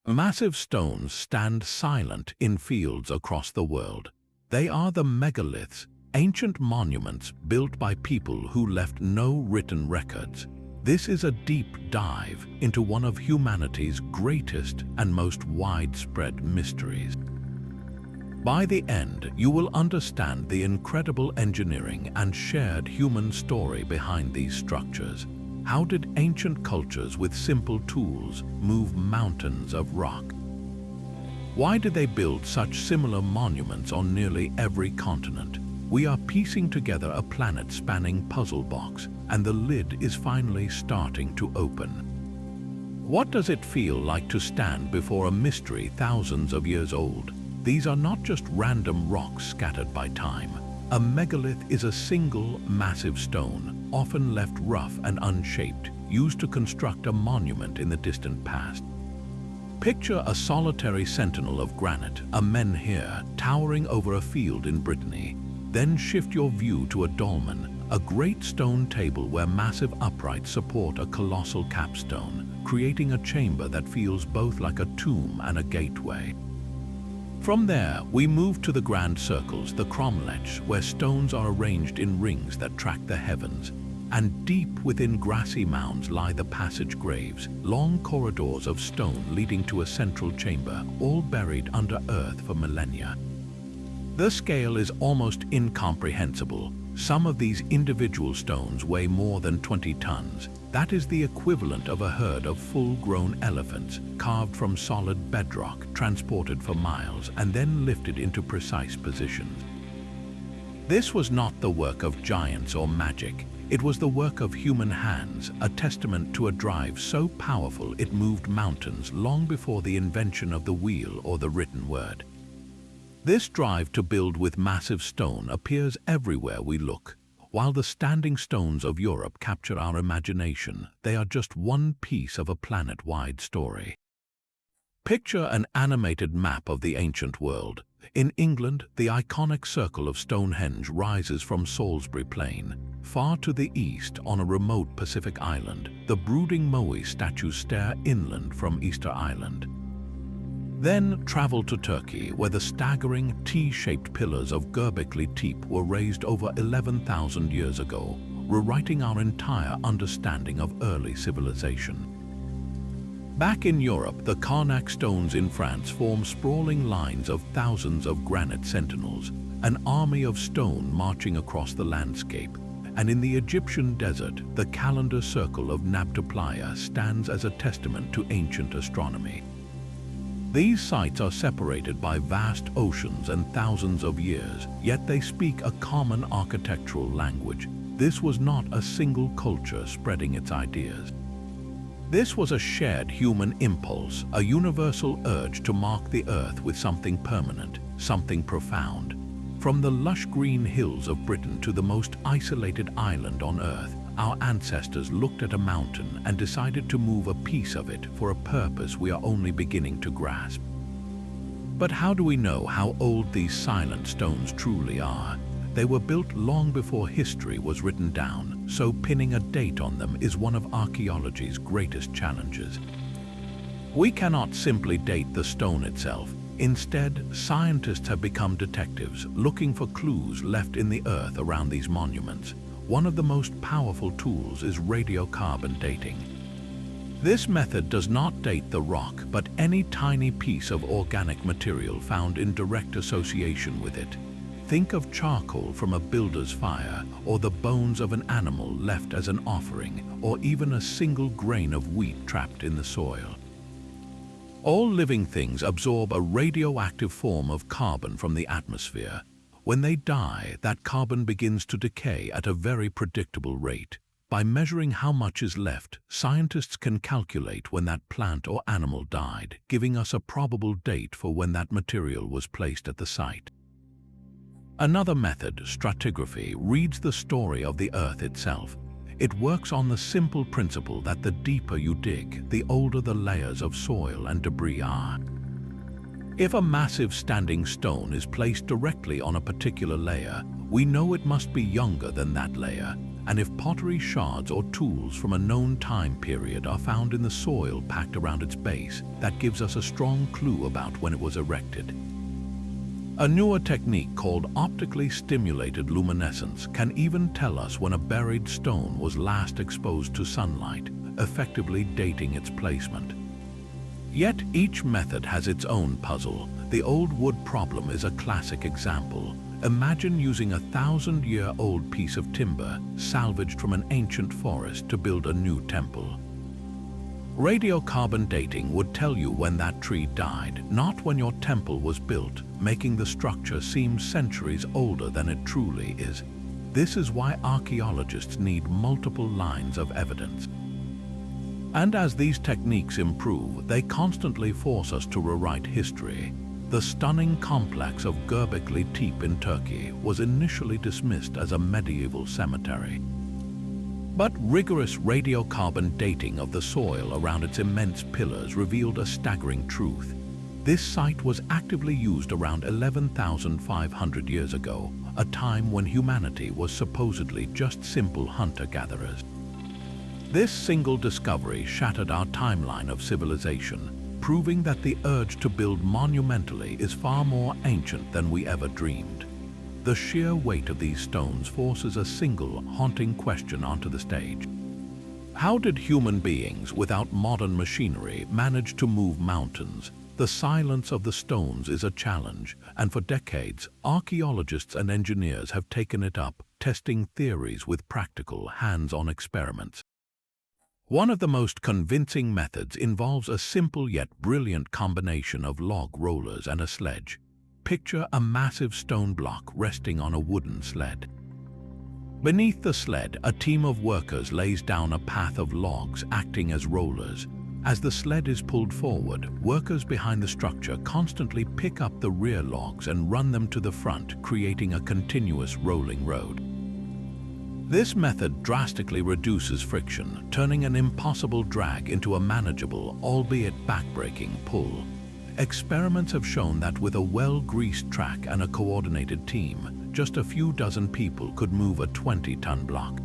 Massive stones stand silent in fields across the world. They are the megaliths, ancient monuments built by people who left no written records. This is a deep dive into one of humanity's greatest and most widespread mysteries. By the end, you will understand the incredible engineering and shared human story behind these structures. How did ancient cultures with simple tools move mountains of rock? Why did they build such similar monuments on nearly every continent? We are piecing together a planet-spanning puzzle box, and the lid is finally starting to open. What does it feel like to stand before a mystery thousands of years old? These are not just random rocks scattered by time. A megalith is a single, massive stone, often left rough and unshaped, used to construct a monument in the distant past. Picture a solitary sentinel of granite, a menhir, towering over a field in Brittany. Then shift your view to a dolmen, a great stone table where massive uprights support a colossal capstone, creating a chamber that feels both like a tomb and a gateway. From there, we move to the grand circles, the cromlechs, where stones are arranged in rings that track the heavens. And deep within grassy mounds lie the passage graves, long corridors of stone leading to a central chamber, all buried under earth for millennia. The scale is almost incomprehensible. Some of these individual stones weigh more than 20 tons. That is the equivalent of a herd of full-grown elephants, carved from solid bedrock, transported for miles, and then lifted into precise positions. This was not the work of giants or magic. It was the work of human hands, a testament to a drive so powerful it moved mountains long before the invention of the wheel or the written word. This drive to build with massive stone appears everywhere we look. While the standing stones of Europe capture our imagination, they are just one piece of a planet-wide story. Picture an animated map of the ancient world. In England, the iconic circle of Stonehenge rises from Salisbury Plain. Far to the east, on a remote Pacific island, the brooding moai statues stare inland from Easter Island. Then travel to Turkey, where the staggering T-shaped pillars of Göbekli Tepe were raised over 11,000 years ago, rewriting our entire understanding of early civilization. Back in Europe, the Carnac stones in France form sprawling lines of thousands of granite sentinels, an army of stone marching across the landscape. And in the Egyptian desert, the calendar circle of Nabta Playa stands as a testament to ancient astronomy. These sites are separated by vast oceans and thousands of years, yet they speak a common architectural language. This was not a single culture spreading its ideas. This was a shared human impulse, a universal urge to mark the earth with something permanent, something profound. From the lush green hills of Britain to the most isolated island on earth, our ancestors looked at a mountain and decided to move a piece of it for a purpose we are only beginning to grasp. But how do we know how old these silent stones truly are? They were built long before history was written down, so pinning a date on them is one of archaeology's greatest challenges. We cannot simply date the stone itself. Instead, scientists have become detectives, looking for clues left in the earth around these monuments. One of the most powerful tools is radiocarbon dating. This method does not date the rock, but any tiny piece of organic material found in direct association with it. Think of charcoal from a builder's fire, or the bones of an animal left as an offering, or even a single grain of wheat trapped in the soil. All living things absorb a radioactive form of carbon from the atmosphere. When they die, that carbon begins to decay at a very predictable rate. By measuring how much is left, scientists can calculate when that plant or animal died, giving us a probable date for when that material was placed at the site. Another method, stratigraphy, reads the story of the Earth itself. It works on the simple principle that the deeper you dig, the older the layers of soil and debris are. If a massive standing stone is placed directly on a particular layer, we know it must be younger than that layer. and if pottery shards or tools from a known time period are found in the soil packed around its base, that gives us a strong clue about when it was erected. A newer technique called optically stimulated luminescence can even tell us when a buried stone was last exposed to sunlight, effectively dating its placement. Yet each method has its own puzzle. The old wood problem is a classic example. Imagine using a 1,000-year-old piece of timber salvaged from an ancient forest to build a new temple. Radiocarbon dating would tell you when that tree died, not when your temple was built, making the structure seem centuries older than it truly is. This is why archaeologists need multiple lines of evidence. And as these techniques improve, they constantly force us to rewrite history. The stunning complex of Göbekli Tepe in Turkey was initially dismissed as a medieval cemetery. But rigorous radiocarbon dating of the soil around its immense pillars revealed a staggering truth. This site was actively used around 11,500 years ago, a time when humanity was supposedly just simple hunter-gatherers. This single discovery shattered our timeline of civilization, proving that the urge to build monumentally is far more ancient than we ever dreamed. The sheer weight of these stones forces a single, haunting question onto the stage. How did human beings, without modern machinery, manage to move mountains? The silence of the stones is a challenge, and for decades, archaeologists and engineers have taken it up, testing theories with practical, hands-on experiments. One of the most convincing methods involves a simple yet brilliant combination of log rollers and a sledge. Picture a massive stone block resting on a wooden sled. Beneath the sled, a team of workers lays down a path of logs acting as rollers. As the sled is pulled forward, workers behind the structure constantly pick up the rear logs and run them to the front, creating a continuous rolling road. This method drastically reduces friction, turning an impossible drag into a manageable, albeit backbreaking, pull. Experiments have shown that with a well-greased track and a coordinated team, just a few dozen people could move a 20-ton block.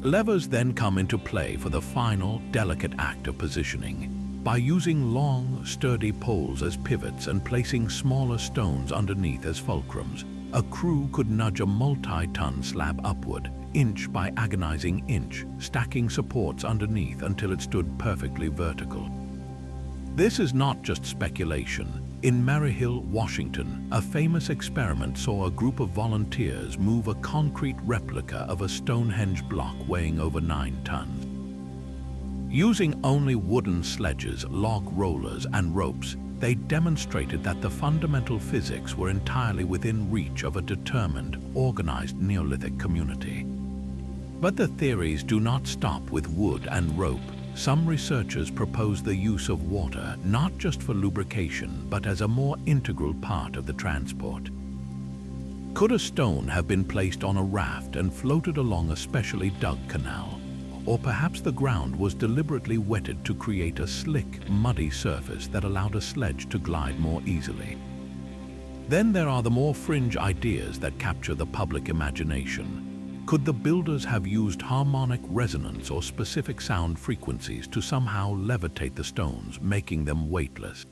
Levers then come into play for the final, delicate act of positioning. By using long, sturdy poles as pivots and placing smaller stones underneath as fulcrums, a crew could nudge a multi-ton slab upward, inch by agonizing inch, stacking supports underneath until it stood perfectly vertical. This is not just speculation. In Maryhill, Washington, a famous experiment saw a group of volunteers move a concrete replica of a Stonehenge block weighing over 9 tons. Using only wooden sledges, log rollers, and ropes, they demonstrated that the fundamental physics were entirely within reach of a determined, organized Neolithic community. But the theories do not stop with wood and rope. Some researchers propose the use of water not just for lubrication, but as a more integral part of the transport. Could a stone have been placed on a raft and floated along a specially dug canal? Or perhaps the ground was deliberately wetted to create a slick, muddy surface that allowed a sledge to glide more easily. Then there are the more fringe ideas that capture the public imagination. Could the builders have used harmonic resonance or specific sound frequencies to somehow levitate the stones, making them weightless?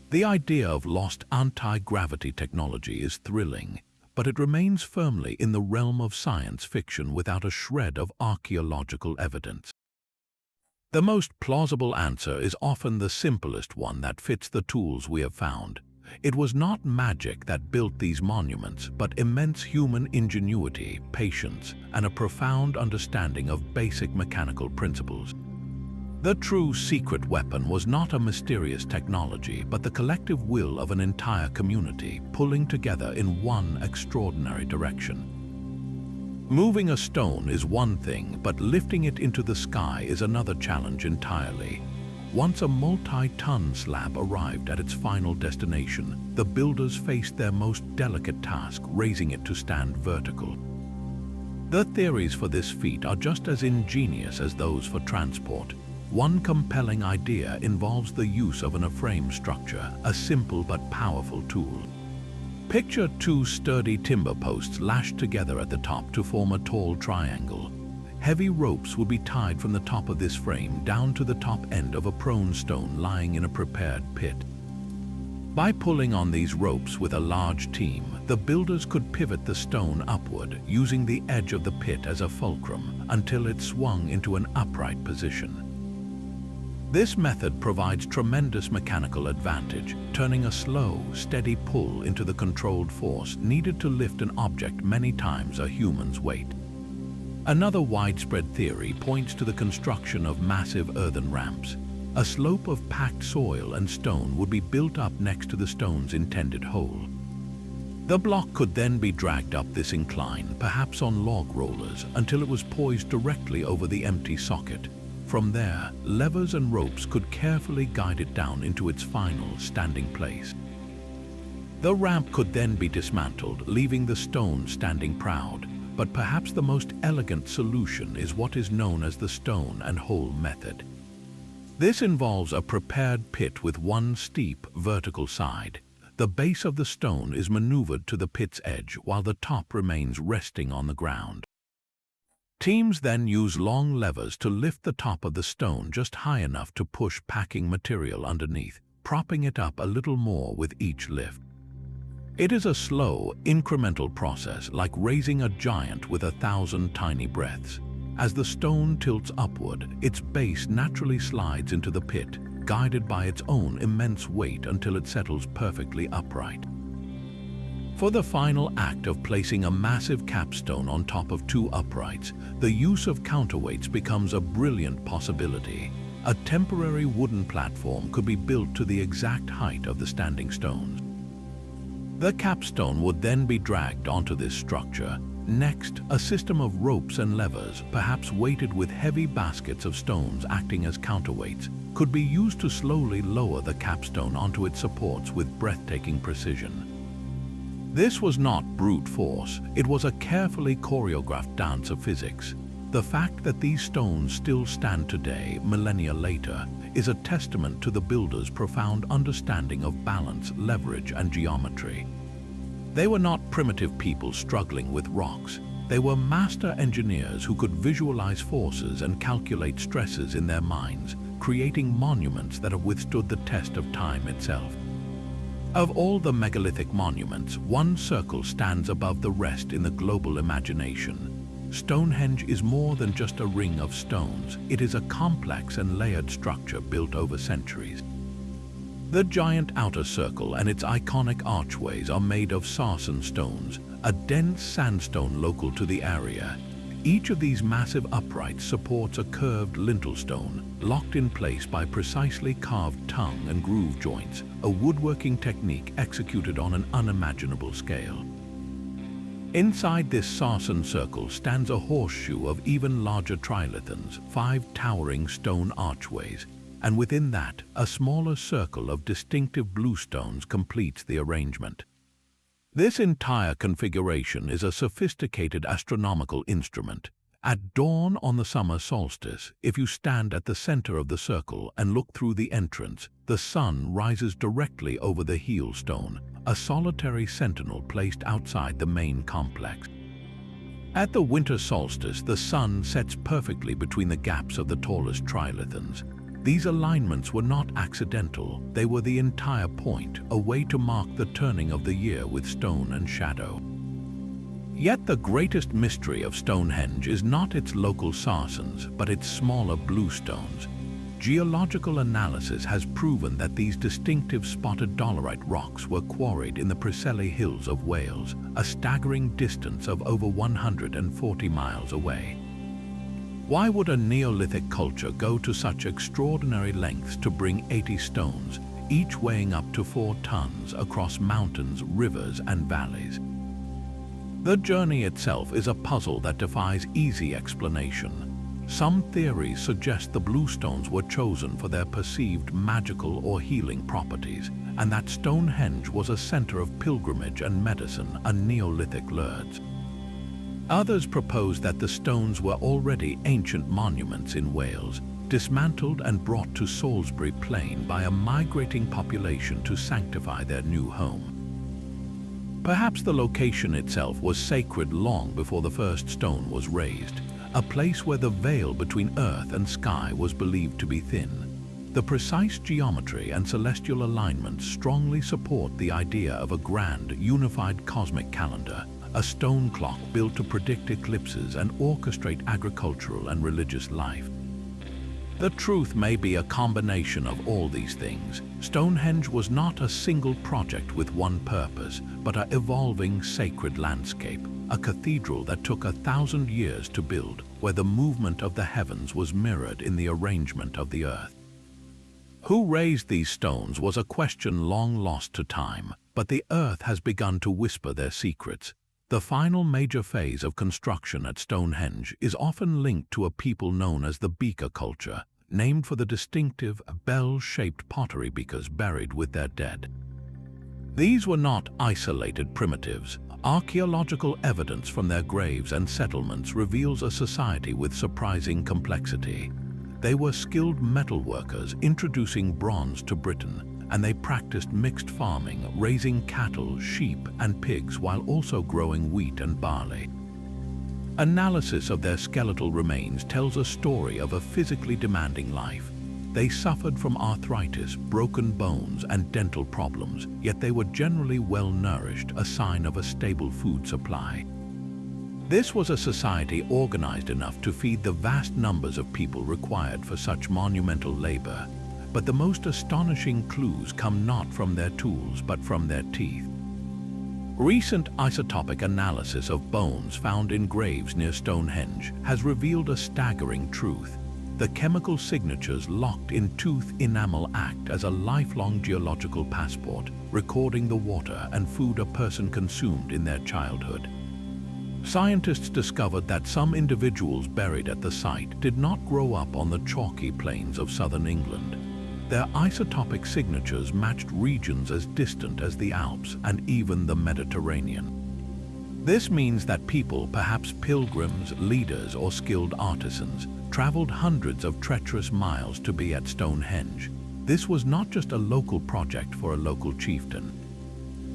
The idea of lost anti-gravity technology is thrilling, but it remains firmly in the realm of science fiction without a shred of archaeological evidence. The most plausible answer is often the simplest one that fits the tools we have found. It was not magic that built these monuments, but immense human ingenuity, patience, and a profound understanding of basic mechanical principles. The true secret weapon was not a mysterious technology, but the collective will of an entire community pulling together in one extraordinary direction. Moving a stone is one thing, but lifting it into the sky is another challenge entirely. Once a multi-ton slab arrived at its final destination, the builders faced their most delicate task, raising it to stand vertical. The theories for this feat are just as ingenious as those for transport. One compelling idea involves the use of an A-frame structure, a simple but powerful tool. Picture two sturdy timber posts lashed together at the top to form a tall triangle. Heavy ropes would be tied from the top of this frame down to the top end of a prone stone lying in a prepared pit. By pulling on these ropes with a large team, the builders could pivot the stone upward, using the edge of the pit as a fulcrum until it swung into an upright position. This method provides tremendous mechanical advantage, turning a slow, steady pull into the controlled force needed to lift an object many times a human's weight. Another widespread theory points to the construction of massive earthen ramps. A slope of packed soil and stone would be built up next to the stone's intended hole. The block could then be dragged up this incline, perhaps on log rollers, until it was poised directly over the empty socket. From there, levers and ropes could carefully guide it down into its final standing place. The ramp could then be dismantled, leaving the stone standing proud, but perhaps the most elegant solution is what is known as the stone and hole method. This involves a prepared pit with one steep, vertical side. The base of the stone is maneuvered to the pit's edge while the top remains resting on the ground. Teams then use long levers to lift the top of the stone just high enough to push packing material underneath, propping it up a little more with each lift. It is a slow, incremental process like raising a giant with 1,000 tiny breaths. As the stone tilts upward, its base naturally slides into the pit, guided by its own immense weight until it settles perfectly upright. For the final act of placing a massive capstone on top of two uprights, the use of counterweights becomes a brilliant possibility. A temporary wooden platform could be built to the exact height of the standing stones. The capstone would then be dragged onto this structure. Next, a system of ropes and levers, perhaps weighted with heavy baskets of stones acting as counterweights, could be used to slowly lower the capstone onto its supports with breathtaking precision. This was not brute force, it was a carefully choreographed dance of physics. The fact that these stones still stand today, millennia later, is a testament to the builders' profound understanding of balance, leverage, and geometry. They were not primitive people struggling with rocks. They were master engineers who could visualize forces and calculate stresses in their minds, creating monuments that have withstood the test of time itself. Of all the megalithic monuments, one circle stands above the rest in the global imagination. Stonehenge is more than just a ring of stones. It is a complex and layered structure built over centuries. The giant outer circle and its iconic archways are made of sarsen stones, a dense sandstone local to the area. Each of these massive uprights supports a curved lintel stone, locked in place by precisely carved tongue and groove joints, a woodworking technique executed on an unimaginable scale. Inside this sarsen circle stands a horseshoe of even larger trilithons, 5 towering stone archways, and within that, a smaller circle of distinctive bluestones completes the arrangement. This entire configuration is a sophisticated astronomical instrument. At dawn on the summer solstice, if you stand at the center of the circle and look through the entrance, the sun rises directly over the heel stone, a solitary sentinel placed outside the main complex. At the winter solstice, the sun sets perfectly between the gaps of the tallest trilithons. These alignments were not accidental, they were the entire point, a way to mark the turning of the year with stone and shadow. Yet the greatest mystery of Stonehenge is not its local sarsens, but its smaller bluestones. Geological analysis has proven that these distinctive spotted dolerite rocks were quarried in the Preseli Hills of Wales, a staggering distance of over 140 miles away. Why would a Neolithic culture go to such extraordinary lengths to bring 80 stones, each weighing up to 4 tons, across mountains, rivers, and valleys? The journey itself is a puzzle that defies easy explanation. Some theories suggest the bluestones were chosen for their perceived magical or healing properties, and that Stonehenge was a center of pilgrimage and medicine, a Neolithic Lourdes. Others propose that the stones were already ancient monuments in Wales, dismantled and brought to Salisbury Plain by a migrating population to sanctify their new home. Perhaps the location itself was sacred long before the first stone was raised, a place where the veil between earth and sky was believed to be thin. The precise geometry and celestial alignment strongly support the idea of a grand, unified cosmic calendar, a stone clock built to predict eclipses and orchestrate agricultural and religious life. The truth may be a combination of all these things. Stonehenge was not a single project with one purpose, but an evolving sacred landscape, a cathedral that took 1,000 years to build, where the movement of the heavens was mirrored in the arrangement of the earth. Who raised these stones was a question long lost to time, but the earth has begun to whisper their secrets. The final major phase of construction at Stonehenge is often linked to a people known as the beaker culture, named for the distinctive bell-shaped pottery beakers buried with their dead. These were not isolated primitives. Archaeological evidence from their graves and settlements reveals a society with surprising complexity. They were skilled metalworkers introducing bronze to Britain, and they practiced mixed farming, raising cattle, sheep, and pigs while also growing wheat and barley. Analysis of their skeletal remains tells a story of a physically demanding life. They suffered from arthritis, broken bones, and dental problems, yet they were generally well-nourished, a sign of a stable food supply. This was a society organized enough to feed the vast numbers of people required for such monumental labor. But the most astonishing clues come not from their tools, but from their teeth. Recent isotopic analysis of bones found in graves near Stonehenge has revealed a staggering truth. The chemical signatures locked in tooth enamel act as a lifelong geological passport, recording the water and food a person consumed in their childhood. Scientists discovered that some individuals buried at the site did not grow up on the chalky plains of southern England. Their isotopic signatures matched regions as distant as the Alps and even the Mediterranean. This means that people, perhaps pilgrims, leaders, or skilled artisans, traveled hundreds of treacherous miles to be at Stonehenge. This was not just a local project for a local chieftain.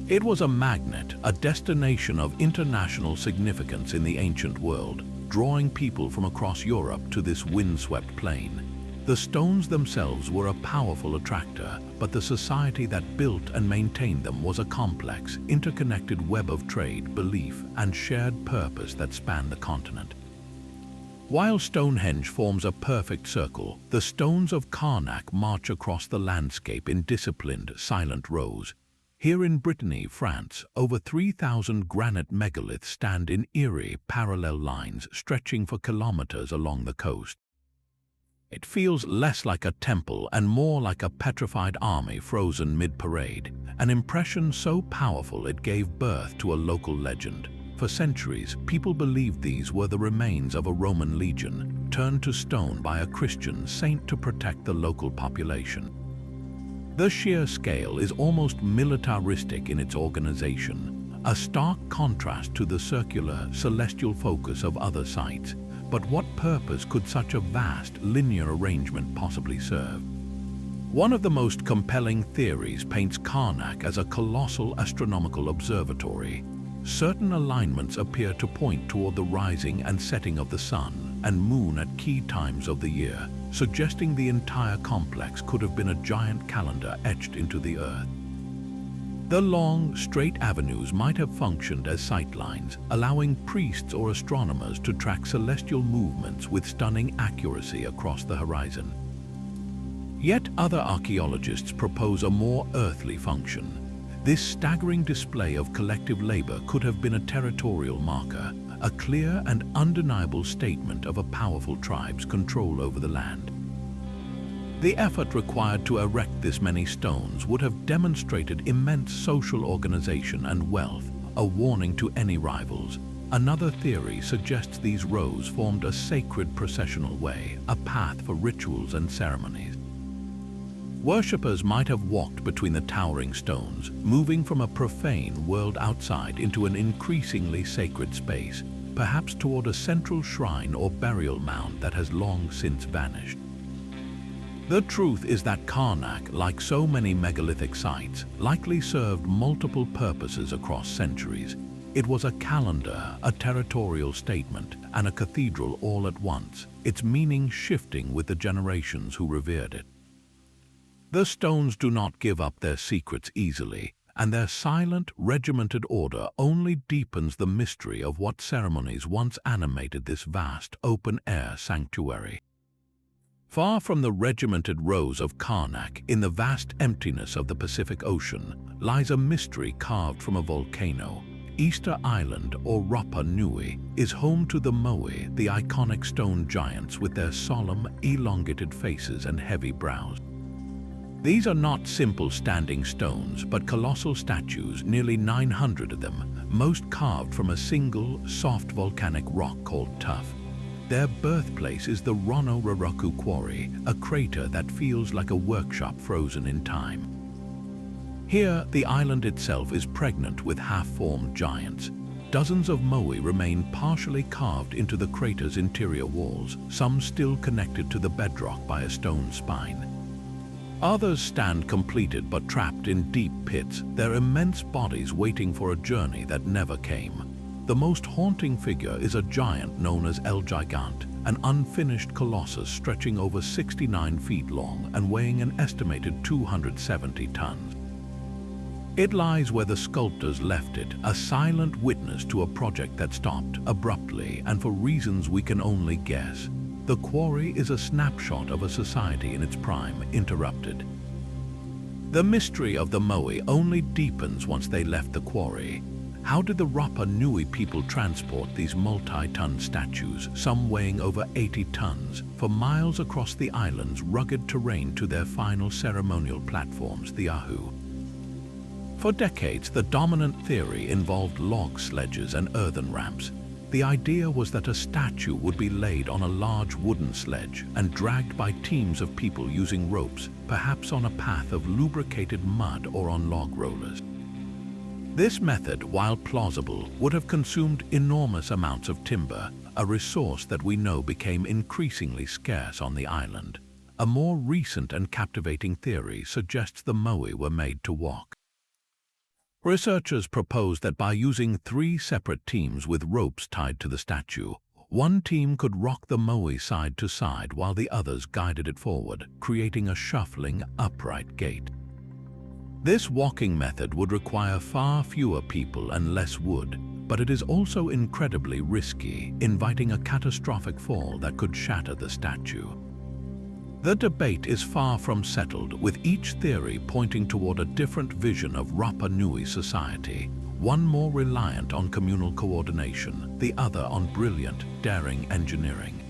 It was a magnet, a destination of international significance in the ancient world, drawing people from across Europe to this windswept plain. The stones themselves were a powerful attractor, but the society that built and maintained them was a complex, interconnected web of trade, belief, and shared purpose that spanned the continent. While Stonehenge forms a perfect circle, the stones of Carnac march across the landscape in disciplined, silent rows. Here in Brittany, France, over 3,000 granite megaliths stand in eerie, parallel lines stretching for kilometers along the coast. It feels less like a temple and more like a petrified army frozen mid-parade, an impression so powerful it gave birth to a local legend. For centuries, people believed these were the remains of a Roman legion, turned to stone by a Christian saint to protect the local population. The sheer scale is almost militaristic in its organization, a stark contrast to the circular, celestial focus of other sites. But what purpose could such a vast, linear arrangement possibly serve? One of the most compelling theories paints Carnac as a colossal astronomical observatory. Certain alignments appear to point toward the rising and setting of the sun and moon at key times of the year, suggesting the entire complex could have been a giant calendar etched into the earth. The long, straight avenues might have functioned as sightlines, allowing priests or astronomers to track celestial movements with stunning accuracy across the horizon. Yet other archaeologists propose a more earthly function. This staggering display of collective labor could have been a territorial marker, a clear and undeniable statement of a powerful tribe's control over the land. The effort required to erect this many stones would have demonstrated immense social organization and wealth, a warning to any rivals. Another theory suggests these rows formed a sacred processional way, a path for rituals and ceremonies. Worshippers might have walked between the towering stones, moving from a profane world outside into an increasingly sacred space, perhaps toward a central shrine or burial mound that has long since vanished. The truth is that Carnac, like so many megalithic sites, likely served multiple purposes across centuries. It was a calendar, a territorial statement, and a cathedral all at once, its meaning shifting with the generations who revered it. The stones do not give up their secrets easily, and their silent, regimented order only deepens the mystery of what ceremonies once animated this vast, open-air sanctuary. Far from the regimented rows of Carnac, in the vast emptiness of the Pacific Ocean, lies a mystery carved from a volcano. Easter Island, or Rapa Nui, is home to the moai, the iconic stone giants with their solemn, elongated faces and heavy brows. These are not simple standing stones, but colossal statues, nearly 900 of them, most carved from a single, soft volcanic rock called tuff. Their birthplace is the Rano-Raraku Quarry, a crater that feels like a workshop frozen in time. Here, the island itself is pregnant with half-formed giants. Dozens of moai remain partially carved into the crater's interior walls, some still connected to the bedrock by a stone spine. Others stand completed but trapped in deep pits, their immense bodies waiting for a journey that never came. The most haunting figure is a giant known as El Gigant, an unfinished colossus stretching over 69 feet long and weighing an estimated 270 tons. It lies where the sculptors left it, a silent witness to a project that stopped abruptly and for reasons we can only guess. The quarry is a snapshot of a society in its prime, interrupted. The mystery of the moai only deepens once they left the quarry. How did the Rapa Nui people transport these multi-ton statues, some weighing over 80 tons, for miles across the island's rugged terrain to their final ceremonial platforms, the ahu? For decades, the dominant theory involved log sledges and earthen ramps. The idea was that a statue would be laid on a large wooden sledge and dragged by teams of people using ropes, perhaps on a path of lubricated mud or on log rollers. This method, while plausible, would have consumed enormous amounts of timber, a resource that we know became increasingly scarce on the island. A more recent and captivating theory suggests the moai were made to walk. Researchers propose that by using 3 separate teams with ropes tied to the statue, one team could rock the moai side to side while the others guided it forward, creating a shuffling, upright gait. This walking method would require far fewer people and less wood, but it is also incredibly risky, inviting a catastrophic fall that could shatter the statue. The debate is far from settled, with each theory pointing toward a different vision of Rapa Nui society, one more reliant on communal coordination, the other on brilliant, daring engineering.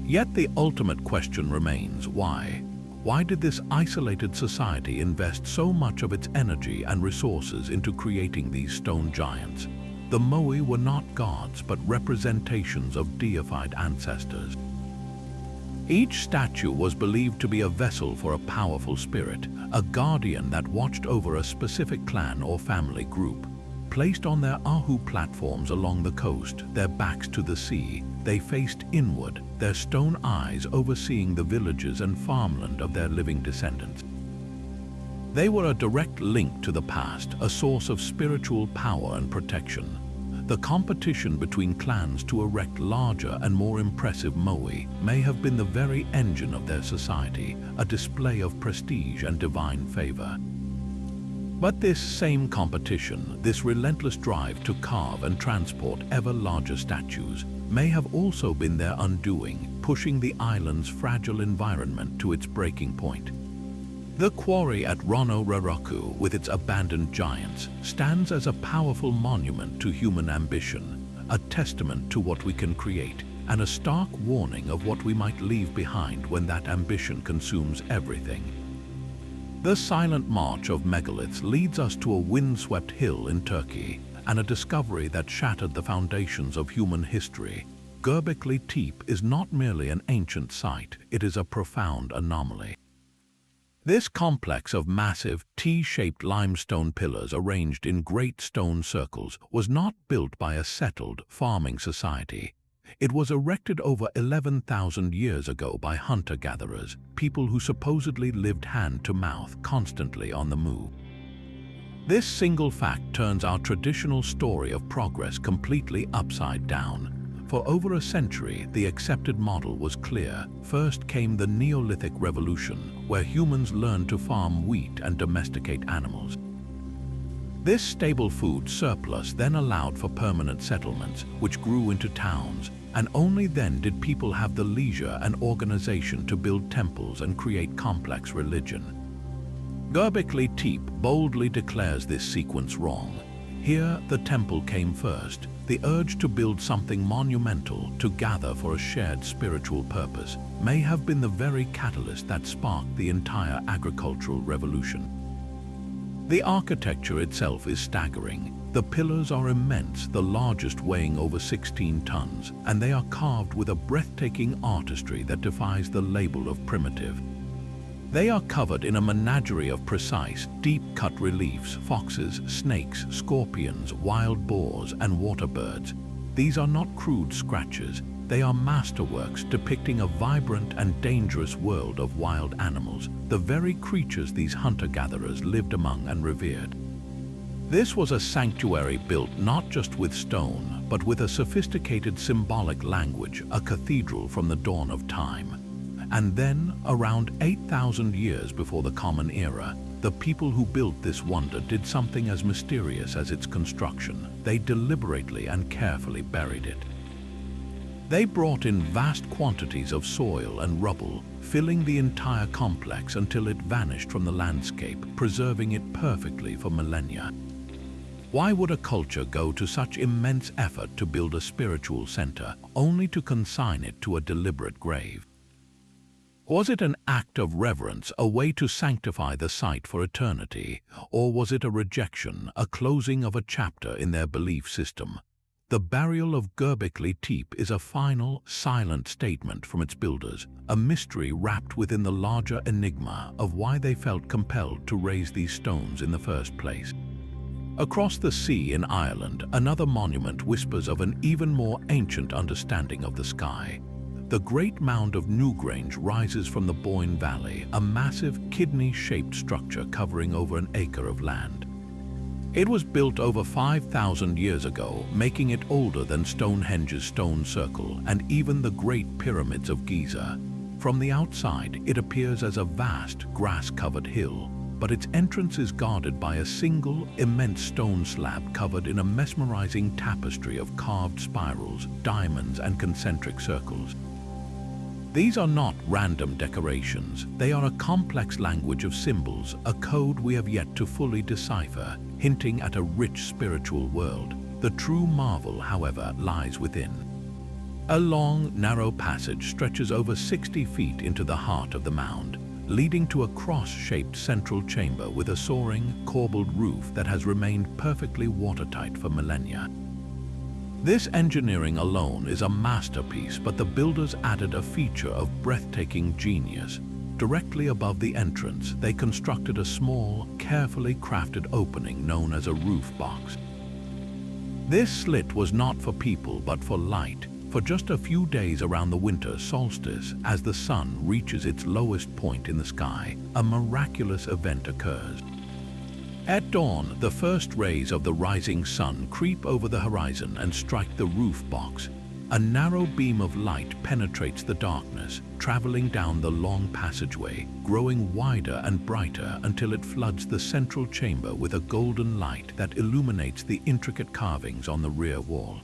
Yet the ultimate question remains, why? Why did this isolated society invest so much of its energy and resources into creating these stone giants? The moai were not gods, but representations of deified ancestors. Each statue was believed to be a vessel for a powerful spirit, a guardian that watched over a specific clan or family group. Placed on their ahu platforms along the coast, their backs to the sea, they faced inward, their stone eyes overseeing the villages and farmland of their living descendants. They were a direct link to the past, a source of spiritual power and protection. The competition between clans to erect larger and more impressive moai may have been the very engine of their society, a display of prestige and divine favor. But this same competition, this relentless drive to carve and transport ever larger statues, may have also been their undoing, pushing the island's fragile environment to its breaking point. The quarry at Rano-Raraku, with its abandoned giants, stands as a powerful monument to human ambition, a testament to what we can create, and a stark warning of what we might leave behind when that ambition consumes everything. The silent march of megaliths leads us to a windswept hill in Turkey, and a discovery that shattered the foundations of human history. Göbekli Tepe is not merely an ancient site, it is a profound anomaly. This complex of massive, T-shaped limestone pillars arranged in great stone circles was not built by a settled farming society. It was erected over 11,000 years ago by hunter-gatherers, people who supposedly lived hand-to-mouth, constantly on the move. This single fact turns our traditional story of progress completely upside down. For over a century, the accepted model was clear. First came the Neolithic Revolution, where humans learned to farm wheat and domesticate animals. This stable food surplus then allowed for permanent settlements, which grew into towns, and only then did people have the leisure and organization to build temples and create complex religion. Göbekli Tepe boldly declares this sequence wrong. Here, the temple came first. The urge to build something monumental, to gather for a shared spiritual purpose, may have been the very catalyst that sparked the entire agricultural revolution. The architecture itself is staggering. The pillars are immense, the largest weighing over 16 tons, and they are carved with a breathtaking artistry that defies the label of primitive. They are covered in a menagerie of precise, deep-cut reliefs: foxes, snakes, scorpions, wild boars, and water birds. These are not crude scratches. They are masterworks depicting a vibrant and dangerous world of wild animals, the very creatures these hunter-gatherers lived among and revered. This was a sanctuary built not just with stone, but with a sophisticated symbolic language, a cathedral from the dawn of time. And then, around 8,000 years before the Common Era, the people who built this wonder did something as mysterious as its construction. They deliberately and carefully buried it. They brought in vast quantities of soil and rubble, filling the entire complex until it vanished from the landscape, preserving it perfectly for millennia. Why would a culture go to such immense effort to build a spiritual center, only to consign it to a deliberate grave? Was it an act of reverence, a way to sanctify the site for eternity, or was it a rejection, a closing of a chapter in their belief system? The burial of Göbekli Tepe is a final, silent statement from its builders, a mystery wrapped within the larger enigma of why they felt compelled to raise these stones in the first place. Across the sea in Ireland, another monument whispers of an even more ancient understanding of the sky. The Great Mound of Newgrange rises from the Boyne Valley, a massive kidney-shaped structure covering over an acre of land. It was built over 5,000 years ago, making it older than Stonehenge's stone circle and even the Great Pyramids of Giza. From the outside, it appears as a vast, grass-covered hill, but its entrance is guarded by a single, immense stone slab covered in a mesmerizing tapestry of carved spirals, diamonds, and concentric circles. These are not random decorations. They are a complex language of symbols, a code we have yet to fully decipher, hinting at a rich spiritual world. The true marvel, however, lies within. A long, narrow passage stretches over 60 feet into the heart of the mound, leading to a cross-shaped central chamber with a soaring, corbelled roof that has remained perfectly watertight for millennia. This engineering alone is a masterpiece, but the builders added a feature of breathtaking genius. Directly above the entrance, they constructed a small, carefully crafted opening known as a roof box. This slit was not for people, but for light. For just a few days around the winter solstice, as the sun reaches its lowest point in the sky, a miraculous event occurs. At dawn, the first rays of the rising sun creep over the horizon and strike the roof box. A narrow beam of light penetrates the darkness, traveling down the long passageway, growing wider and brighter until it floods the central chamber with a golden light that illuminates the intricate carvings on the rear wall.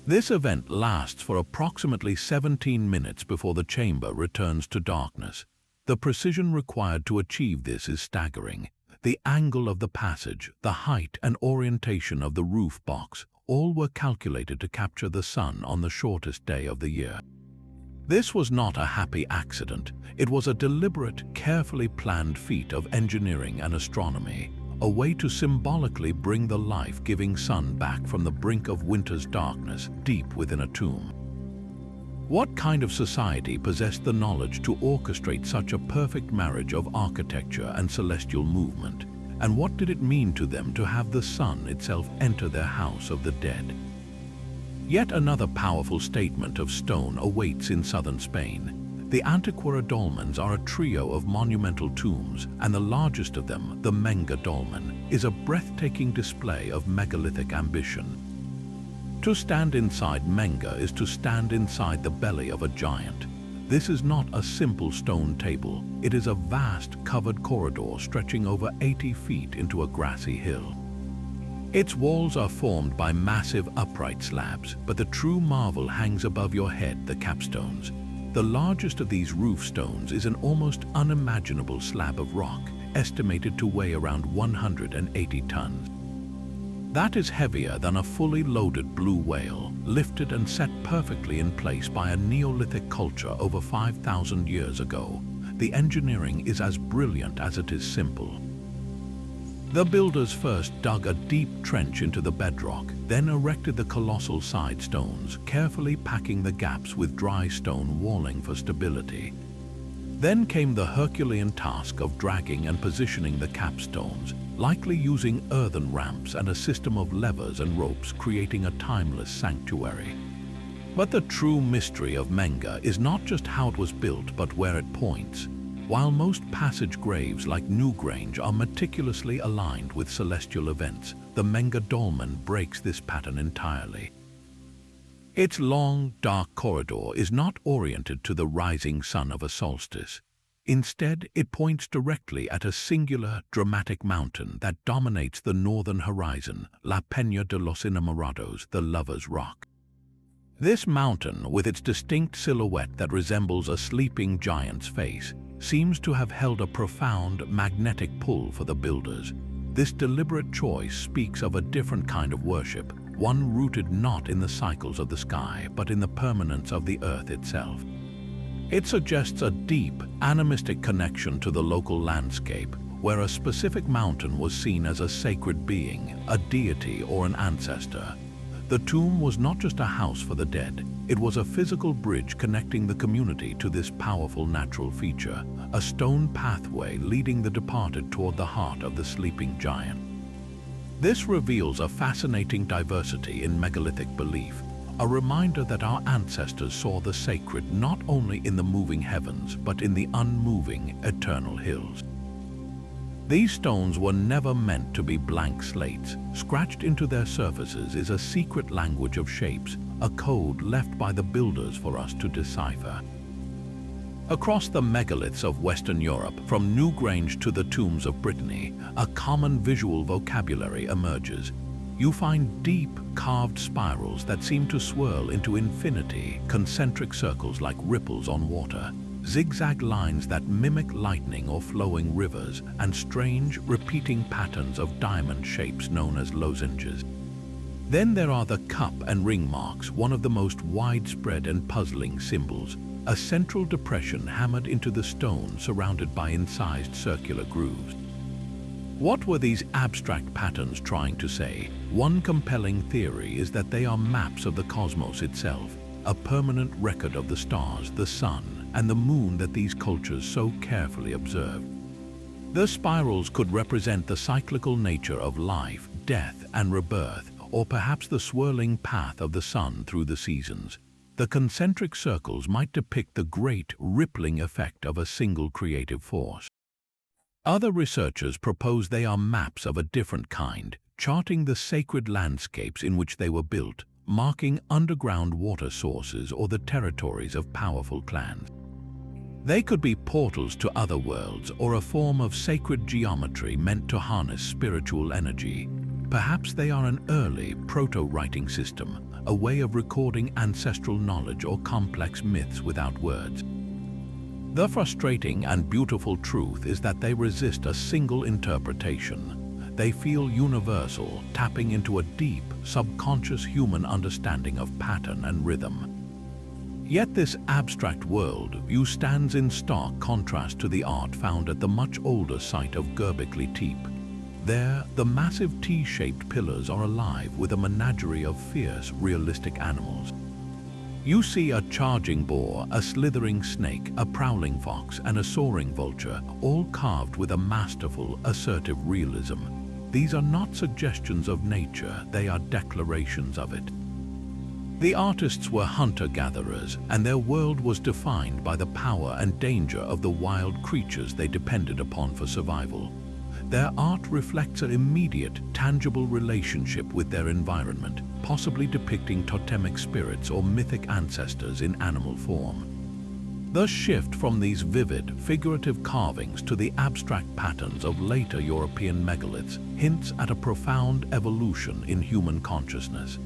This event lasts for approximately 17 minutes before the chamber returns to darkness. The precision required to achieve this is staggering. The angle of the passage, the height and orientation of the roof box, all were calculated to capture the sun on the shortest day of the year. This was not a happy accident. It was a deliberate, carefully planned feat of engineering and astronomy, a way to symbolically bring the life-giving sun back from the brink of winter's darkness deep within a tomb. What kind of society possessed the knowledge to orchestrate such a perfect marriage of architecture and celestial movement? And what did it mean to them to have the sun itself enter their house of the dead? Yet another powerful statement of stone awaits in southern Spain. The Antiquara dolmens are a trio of monumental tombs, and the largest of them, the Menga dolmen, is a breathtaking display of megalithic ambition. To stand inside Menga is to stand inside the belly of a giant. This is not a simple stone table. It is a vast, covered corridor stretching over 80 feet into a grassy hill. Its walls are formed by massive upright slabs, but the true marvel hangs above your head, the capstones. The largest of these roof stones is an almost unimaginable slab of rock, estimated to weigh around 180 tons. That is heavier than a fully loaded blue whale, lifted and set perfectly in place by a Neolithic culture over 5,000 years ago. The engineering is as brilliant as it is simple. The builders first dug a deep trench into the bedrock, then erected the colossal side stones, carefully packing the gaps with dry stone walling for stability. Then came the Herculean task of dragging and positioning the capstones, likely using earthen ramps and a system of levers and ropes, creating a timeless sanctuary. But the true mystery of Menga is not just how it was built, but where it points. While most passage graves like Newgrange are meticulously aligned with celestial events, the Menga dolmen breaks this pattern entirely. Its long, dark corridor is not oriented to the rising sun of a solstice. Instead, it points directly at a singular, dramatic mountain that dominates the northern horizon, La Peña de los Enamorados, the Lover's Rock. This mountain, with its distinct silhouette that resembles a sleeping giant's face, seems to have held a profound magnetic pull for the builders. This deliberate choice speaks of a different kind of worship, one rooted not in the cycles of the sky, but in the permanence of the earth itself. It suggests a deep, animistic connection to the local landscape, where a specific mountain was seen as a sacred being, a deity or an ancestor. The tomb was not just a house for the dead, it was a physical bridge connecting the community to this powerful natural feature, a stone pathway leading the departed toward the heart of the sleeping giant. This reveals a fascinating diversity in megalithic belief, a reminder that our ancestors saw the sacred not only in the moving heavens, but in the unmoving, eternal hills. These stones were never meant to be blank slates. Scratched into their surfaces is a secret language of shapes, a code left by the builders for us to decipher. Across the megaliths of Western Europe, from Newgrange to the tombs of Brittany, a common visual vocabulary emerges. You find deep, carved spirals that seem to swirl into infinity, concentric circles like ripples on water, zigzag lines that mimic lightning or flowing rivers, and strange, repeating patterns of diamond shapes known as lozenges. Then there are the cup and ring marks, one of the most widespread and puzzling symbols, a central depression hammered into the stone surrounded by incised circular grooves. What were these abstract patterns trying to say? One compelling theory is that they are maps of the cosmos itself, a permanent record of the stars, the sun, and the moon that these cultures so carefully observed. The spirals could represent the cyclical nature of life, death, and rebirth, or perhaps the swirling path of the sun through the seasons. The concentric circles might depict the great, rippling effect of a single creative force. Other researchers propose they are maps of a different kind, charting the sacred landscapes in which they were built, marking underground water sources or the territories of powerful clans. They could be portals to other worlds or a form of sacred geometry meant to harness spiritual energy. Perhaps they are an early, proto-writing system, a way of recording ancestral knowledge or complex myths without words. The frustrating and beautiful truth is that they resist a single interpretation. They feel universal, tapping into a deep, subconscious human understanding of pattern and rhythm. Yet this abstract worldview stands in stark contrast to the art found at the much older site of Göbekli Tepe. There, the massive T-shaped pillars are alive with a menagerie of fierce, realistic animals. You see a charging boar, a slithering snake, a prowling fox, and a soaring vulture, all carved with a masterful, assertive realism. These are not suggestions of nature, they are declarations of it. The artists were hunter-gatherers, and their world was defined by the power and danger of the wild creatures they depended upon for survival. Their art reflects an immediate, tangible relationship with their environment, possibly depicting totemic spirits or mythic ancestors in animal form. The shift from these vivid, figurative carvings to the abstract patterns of later European megaliths hints at a profound evolution in human consciousness.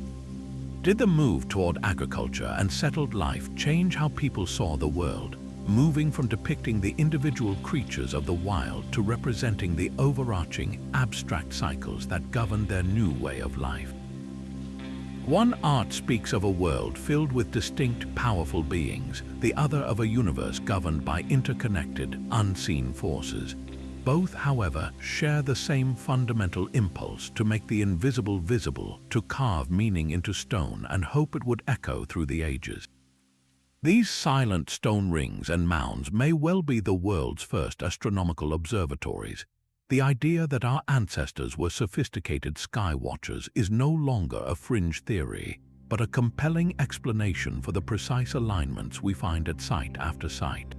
Did the move toward agriculture and settled life change how people saw the world, moving from depicting the individual creatures of the wild to representing the overarching, abstract cycles that govern their new way of life? One art speaks of a world filled with distinct, powerful beings, the other of a universe governed by interconnected, unseen forces. Both, however, share the same fundamental impulse to make the invisible visible, to carve meaning into stone and hope it would echo through the ages. These silent stone rings and mounds may well be the world's first astronomical observatories. The idea that our ancestors were sophisticated sky watchers is no longer a fringe theory, but a compelling explanation for the precise alignments we find at site after site.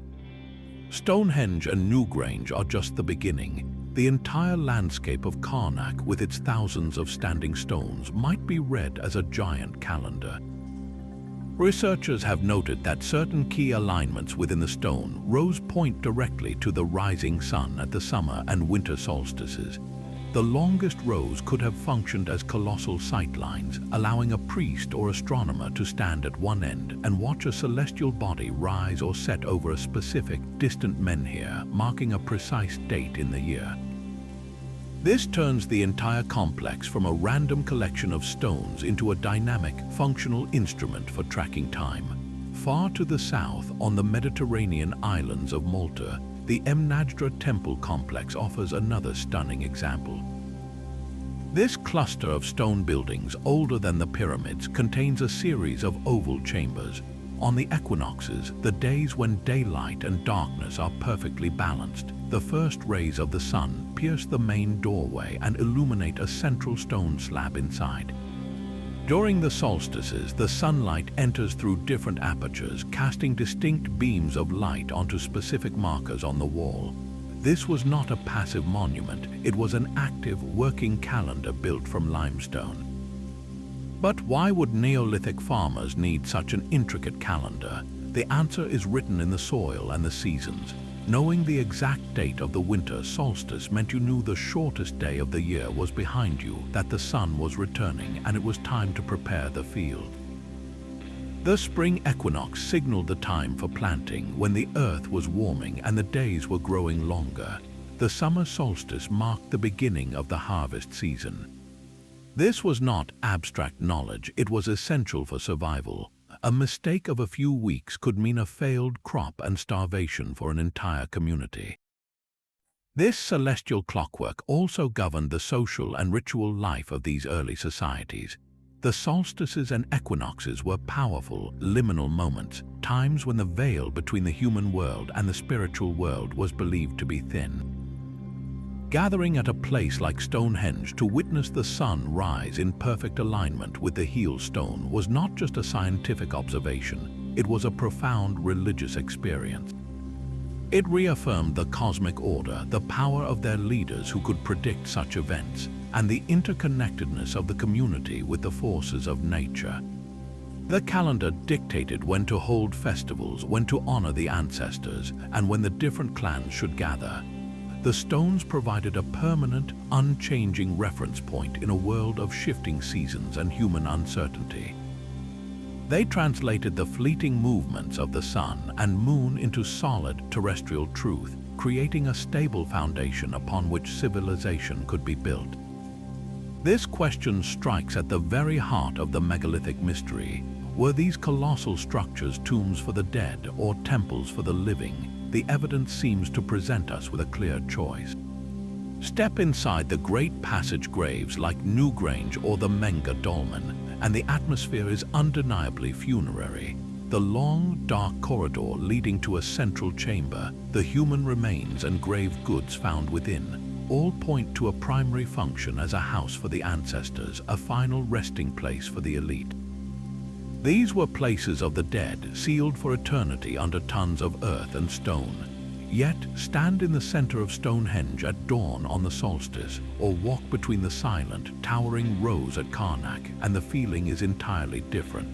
Stonehenge and Newgrange are just the beginning. The entire landscape of Carnac, with its thousands of standing stones, might be read as a giant calendar. Researchers have noted that certain key alignments within the stone rows point directly to the rising sun at the summer and winter solstices. The longest rows could have functioned as colossal sightlines, allowing a priest or astronomer to stand at one end and watch a celestial body rise or set over a specific, distant menhir, marking a precise date in the year. This turns the entire complex from a random collection of stones into a dynamic, functional instrument for tracking time. Far to the south, on the Mediterranean islands of Malta, the Mnajdra temple complex offers another stunning example. This cluster of stone buildings, older than the pyramids, contains a series of oval chambers. On the equinoxes, the days when daylight and darkness are perfectly balanced, the first rays of the sun pierce the main doorway and illuminate a central stone slab inside. During the solstices, the sunlight enters through different apertures, casting distinct beams of light onto specific markers on the wall. This was not a passive monument, it was an active, working calendar built from limestone. But why would Neolithic farmers need such an intricate calendar? The answer is written in the soil and the seasons. Knowing the exact date of the winter solstice meant you knew the shortest day of the year was behind you, that the sun was returning, and it was time to prepare the field. The spring equinox signaled the time for planting, when the earth was warming and the days were growing longer. The summer solstice marked the beginning of the harvest season. This was not abstract knowledge, it was essential for survival. A mistake of a few weeks could mean a failed crop and starvation for an entire community. This celestial clockwork also governed the social and ritual life of these early societies. The solstices and equinoxes were powerful, liminal moments, times when the veil between the human world and the spiritual world was believed to be thin. Gathering at a place like Stonehenge to witness the sun rise in perfect alignment with the heel stone was not just a scientific observation, it was a profound religious experience. It reaffirmed the cosmic order, the power of their leaders who could predict such events, and the interconnectedness of the community with the forces of nature. The calendar dictated when to hold festivals, when to honor the ancestors, and when the different clans should gather. The stones provided a permanent, unchanging reference point in a world of shifting seasons and human uncertainty. They translated the fleeting movements of the sun and moon into solid terrestrial truth, creating a stable foundation upon which civilization could be built. This question strikes at the very heart of the megalithic mystery. Were these colossal structures tombs for the dead or temples for the living? The evidence seems to present us with a clear choice. Step inside the great passage graves like Newgrange or the Menga Dolmen, and the atmosphere is undeniably funerary. The long, dark corridor leading to a central chamber, the human remains and grave goods found within, all point to a primary function as a house for the ancestors, a final resting place for the elite. These were places of the dead, sealed for eternity under tons of earth and stone. Yet, stand in the center of Stonehenge at dawn on the solstice, or walk between the silent, towering rows at Carnac, and the feeling is entirely different.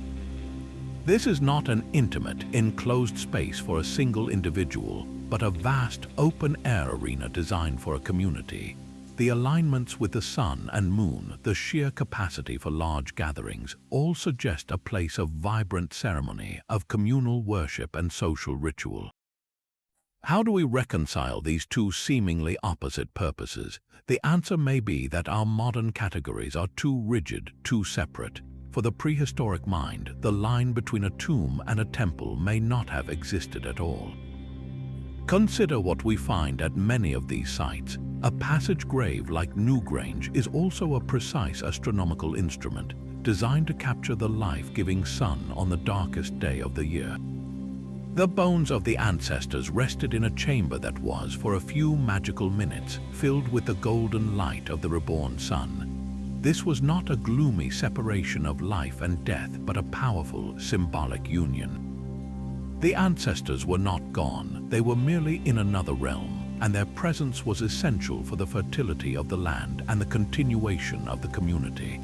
This is not an intimate, enclosed space for a single individual, but a vast, open-air arena designed for a community. The alignments with the sun and moon, the sheer capacity for large gatherings, all suggest a place of vibrant ceremony, of communal worship and social ritual. How do we reconcile these two seemingly opposite purposes? The answer may be that our modern categories are too rigid, too separate. For the prehistoric mind, the line between a tomb and a temple may not have existed at all. Consider what we find at many of these sites. A passage grave like Newgrange is also a precise astronomical instrument, designed to capture the life-giving sun on the darkest day of the year. The bones of the ancestors rested in a chamber that was, for a few magical minutes, filled with the golden light of the reborn sun. This was not a gloomy separation of life and death, but a powerful, symbolic union. The ancestors were not gone, they were merely in another realm, and their presence was essential for the fertility of the land and the continuation of the community.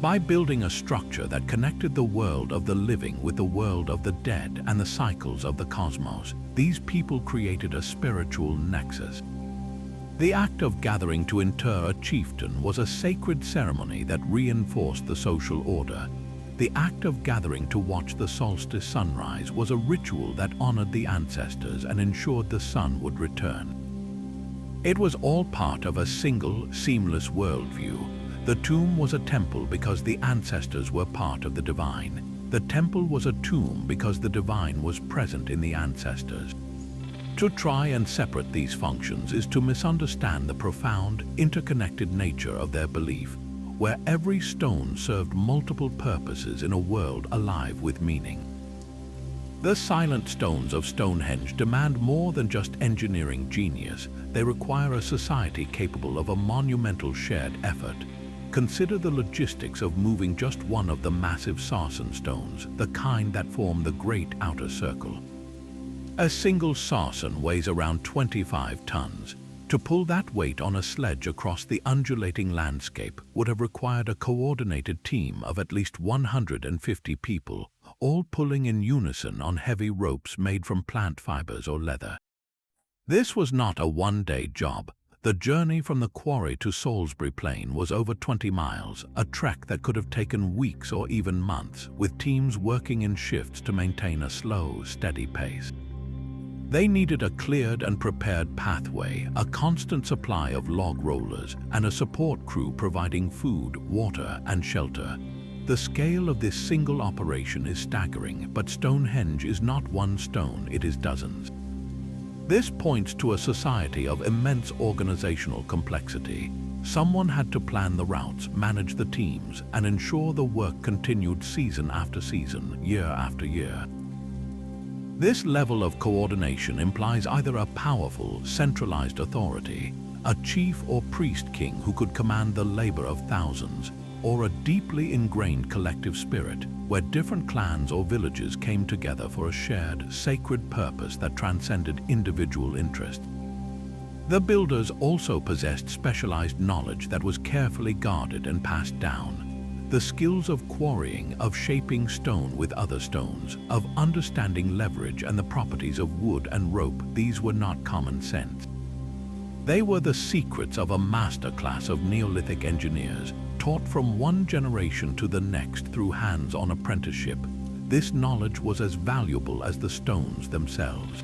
By building a structure that connected the world of the living with the world of the dead and the cycles of the cosmos, these people created a spiritual nexus. The act of gathering to inter a chieftain was a sacred ceremony that reinforced the social order. The act of gathering to watch the solstice sunrise was a ritual that honored the ancestors and ensured the sun would return. It was all part of a single, seamless worldview. The tomb was a temple because the ancestors were part of the divine. The temple was a tomb because the divine was present in the ancestors. To try and separate these functions is to misunderstand the profound, interconnected nature of their belief, where every stone served multiple purposes in a world alive with meaning. The silent stones of Stonehenge demand more than just engineering genius. They require a society capable of a monumental shared effort. Consider the logistics of moving just one of the massive sarsen stones, the kind that form the Great Outer Circle. A single sarsen weighs around 25 tons. To pull that weight on a sledge across the undulating landscape would have required a coordinated team of at least 150 people, all pulling in unison on heavy ropes made from plant fibers or leather. This was not a one-day job. The journey from the quarry to Salisbury Plain was over 20 miles, a trek that could have taken weeks or even months, with teams working in shifts to maintain a slow, steady pace. They needed a cleared and prepared pathway, a constant supply of log rollers, and a support crew providing food, water, and shelter. The scale of this single operation is staggering, but Stonehenge is not one stone, it is dozens. This points to a society of immense organizational complexity. Someone had to plan the routes, manage the teams, and ensure the work continued season after season, year after year. This level of coordination implies either a powerful, centralized authority, a chief or priest king who could command the labor of thousands, or a deeply ingrained collective spirit where different clans or villages came together for a shared, sacred purpose that transcended individual interest. The builders also possessed specialized knowledge that was carefully guarded and passed down. The skills of quarrying, of shaping stone with other stones, of understanding leverage and the properties of wood and rope, these were not common sense. They were the secrets of a masterclass of Neolithic engineers, taught from one generation to the next through hands-on apprenticeship. This knowledge was as valuable as the stones themselves.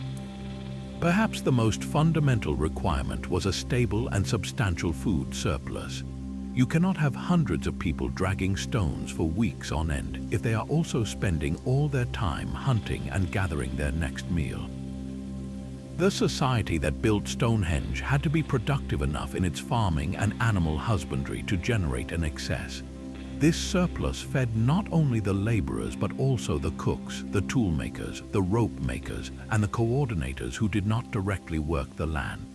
Perhaps the most fundamental requirement was a stable and substantial food surplus. You cannot have hundreds of people dragging stones for weeks on end if they are also spending all their time hunting and gathering their next meal. The society that built Stonehenge had to be productive enough in its farming and animal husbandry to generate an excess. This surplus fed not only the laborers but also the cooks, the tool makers, the rope makers, and the coordinators who did not directly work the land.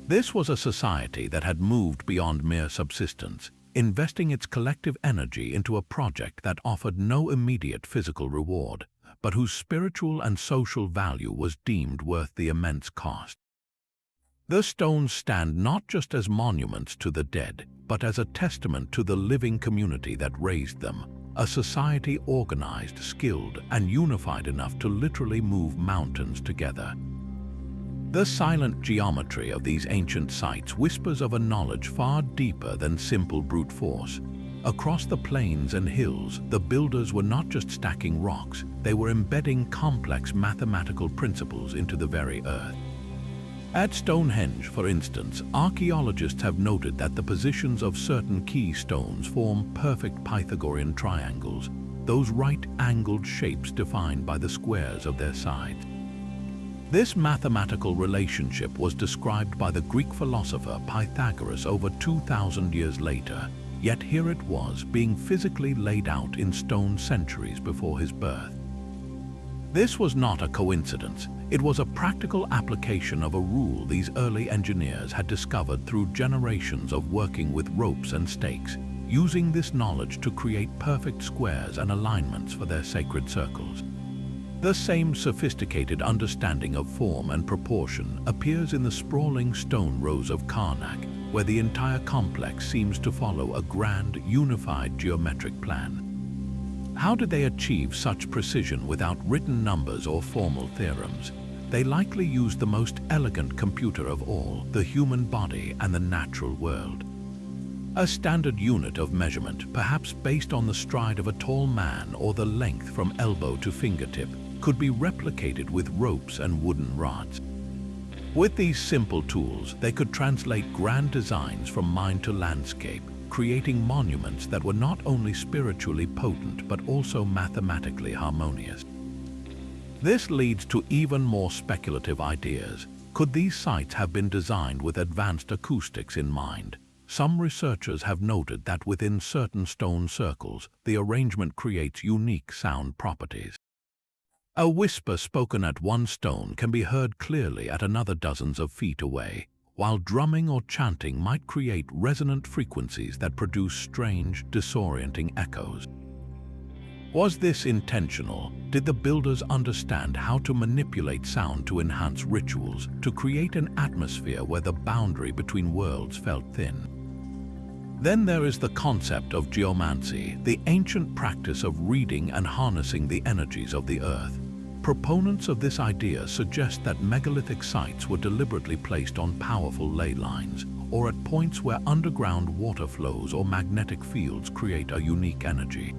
This was a society that had moved beyond mere subsistence. investing its collective energy into a project that offered no immediate physical reward, but whose spiritual and social value was deemed worth the immense cost. The stones stand not just as monuments to the dead, but as a testament to the living community that raised them, a society organized, skilled, and unified enough to literally move mountains together. The silent geometry of these ancient sites whispers of a knowledge far deeper than simple brute force. Across the plains and hills, the builders were not just stacking rocks, they were embedding complex mathematical principles into the very earth. At Stonehenge, for instance, archaeologists have noted that the positions of certain key stones form perfect Pythagorean triangles, those right-angled shapes defined by the squares of their sides. This mathematical relationship was described by the Greek philosopher Pythagoras over 2,000 years later, yet here it was, being physically laid out in stone centuries before his birth. This was not a coincidence. It was a practical application of a rule these early engineers had discovered through generations of working with ropes and stakes, using this knowledge to create perfect squares and alignments for their sacred circles. The same sophisticated understanding of form and proportion appears in the sprawling stone rows of Carnac, where the entire complex seems to follow a grand, unified geometric plan. How did they achieve such precision without written numbers or formal theorems? They likely used the most elegant computer of all, the human body and the natural world. A standard unit of measurement, perhaps based on the stride of a tall man or the length from elbow to fingertip, could be replicated with ropes and wooden rods. With these simple tools, they could translate grand designs from mind to landscape, creating monuments that were not only spiritually potent but also mathematically harmonious. This leads to even more speculative ideas. Could these sites have been designed with advanced acoustics in mind? Some researchers have noted that within certain stone circles, the arrangement creates unique sound properties. A whisper spoken at one stone can be heard clearly at another dozens of feet away, while drumming or chanting might create resonant frequencies that produce strange, disorienting echoes. Was this intentional? Did the builders understand how to manipulate sound to enhance rituals, to create an atmosphere where the boundary between worlds felt thin? Then there is the concept of geomancy, the ancient practice of reading and harnessing the energies of the earth. Proponents of this idea suggest that megalithic sites were deliberately placed on powerful ley lines, or at points where underground water flows or magnetic fields create a unique energy.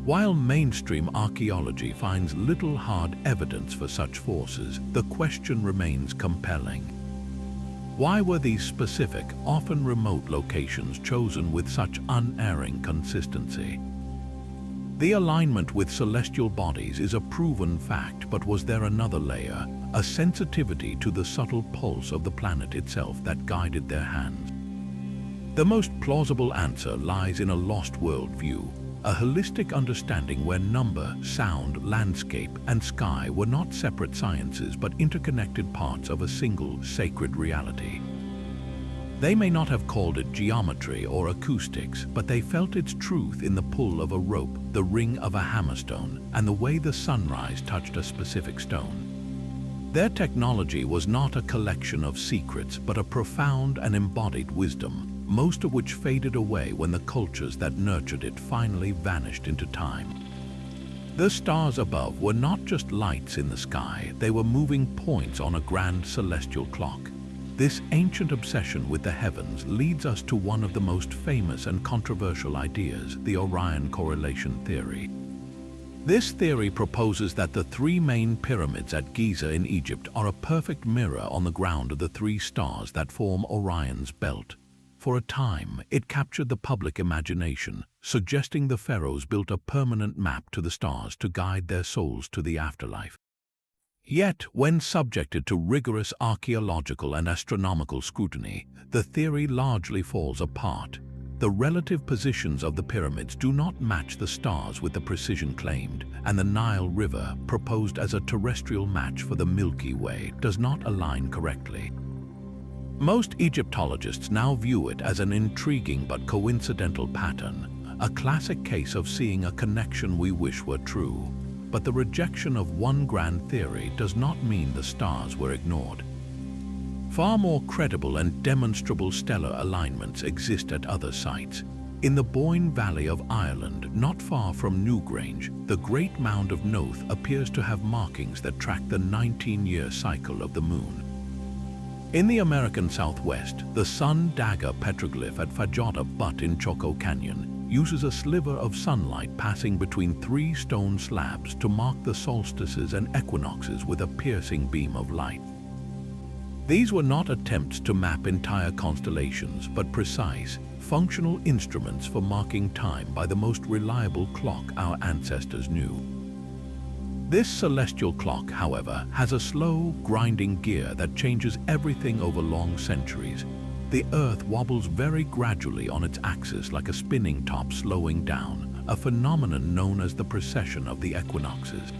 While mainstream archaeology finds little hard evidence for such forces, the question remains compelling. Why were these specific, often remote locations chosen with such unerring consistency? The alignment with celestial bodies is a proven fact, but was there another layer, a sensitivity to the subtle pulse of the planet itself that guided their hands? The most plausible answer lies in a lost worldview, a holistic understanding where number, sound, landscape, and sky were not separate sciences but interconnected parts of a single sacred reality. They may not have called it geometry or acoustics, but they felt its truth in the pull of a rope, the ring of a hammerstone, and the way the sunrise touched a specific stone. Their technology was not a collection of secrets, but a profound and embodied wisdom, most of which faded away when the cultures that nurtured it finally vanished into time. The stars above were not just lights in the sky, they were moving points on a grand celestial clock. This ancient obsession with the heavens leads us to one of the most famous and controversial ideas, the Orion correlation theory. This theory proposes that the three main pyramids at Giza in Egypt are a perfect mirror on the ground of the three stars that form Orion's belt. For a time, it captured the public imagination, suggesting the pharaohs built a permanent map to the stars to guide their souls to the afterlife. Yet, when subjected to rigorous archaeological and astronomical scrutiny, the theory largely falls apart. The relative positions of the pyramids do not match the stars with the precision claimed, and the Nile River, proposed as a terrestrial match for the Milky Way, does not align correctly. Most Egyptologists now view it as an intriguing but coincidental pattern, a classic case of seeing a connection we wish were true. But the rejection of one grand theory does not mean the stars were ignored. Far more credible and demonstrable stellar alignments exist at other sites. In the Boyne Valley of Ireland, not far from Newgrange, the Great Mound of Noth appears to have markings that track the 19-year cycle of the moon. In the American Southwest, the Sun Dagger petroglyph at Fajota Butte in Choco Canyon uses a sliver of sunlight passing between 3 stone slabs to mark the solstices and equinoxes with a piercing beam of light. These were not attempts to map entire constellations, but precise, functional instruments for marking time by the most reliable clock our ancestors knew. This celestial clock, however, has a slow, grinding gear that changes everything over long centuries. The Earth wobbles very gradually on its axis like a spinning top slowing down, a phenomenon known as the precession of the equinoxes.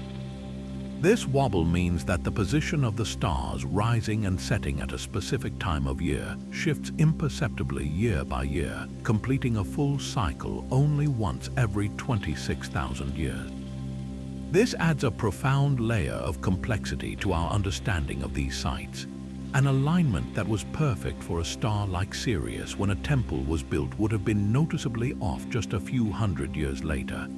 This wobble means that the position of the stars rising and setting at a specific time of year shifts imperceptibly year by year, completing a full cycle only once every 26,000 years. This adds a profound layer of complexity to our understanding of these sites. An alignment that was perfect for a star like Sirius when a temple was built would have been noticeably off just a few hundred years later.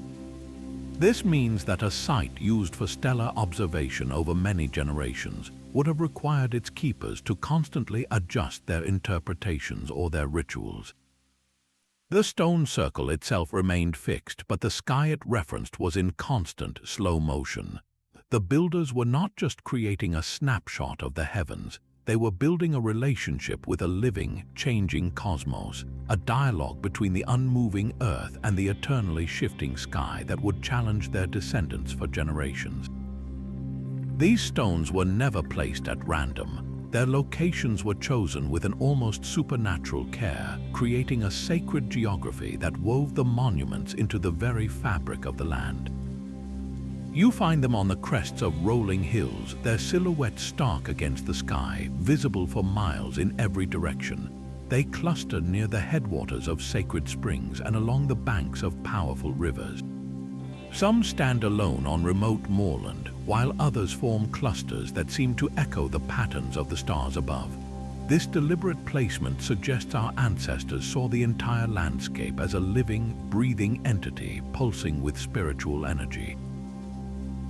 This means that a site used for stellar observation over many generations would have required its keepers to constantly adjust their interpretations or their rituals. The stone circle itself remained fixed, but the sky it referenced was in constant slow motion. The builders were not just creating a snapshot of the heavens, they were building a relationship with a living, changing cosmos, a dialogue between the unmoving earth and the eternally shifting sky that would challenge their descendants for generations. These stones were never placed at random. Their locations were chosen with an almost supernatural care, creating a sacred geography that wove the monuments into the very fabric of the land. You find them on the crests of rolling hills, their silhouettes stark against the sky, visible for miles in every direction. They cluster near the headwaters of sacred springs and along the banks of powerful rivers. Some stand alone on remote moorland, while others form clusters that seem to echo the patterns of the stars above. This deliberate placement suggests our ancestors saw the entire landscape as a living, breathing entity pulsing with spiritual energy.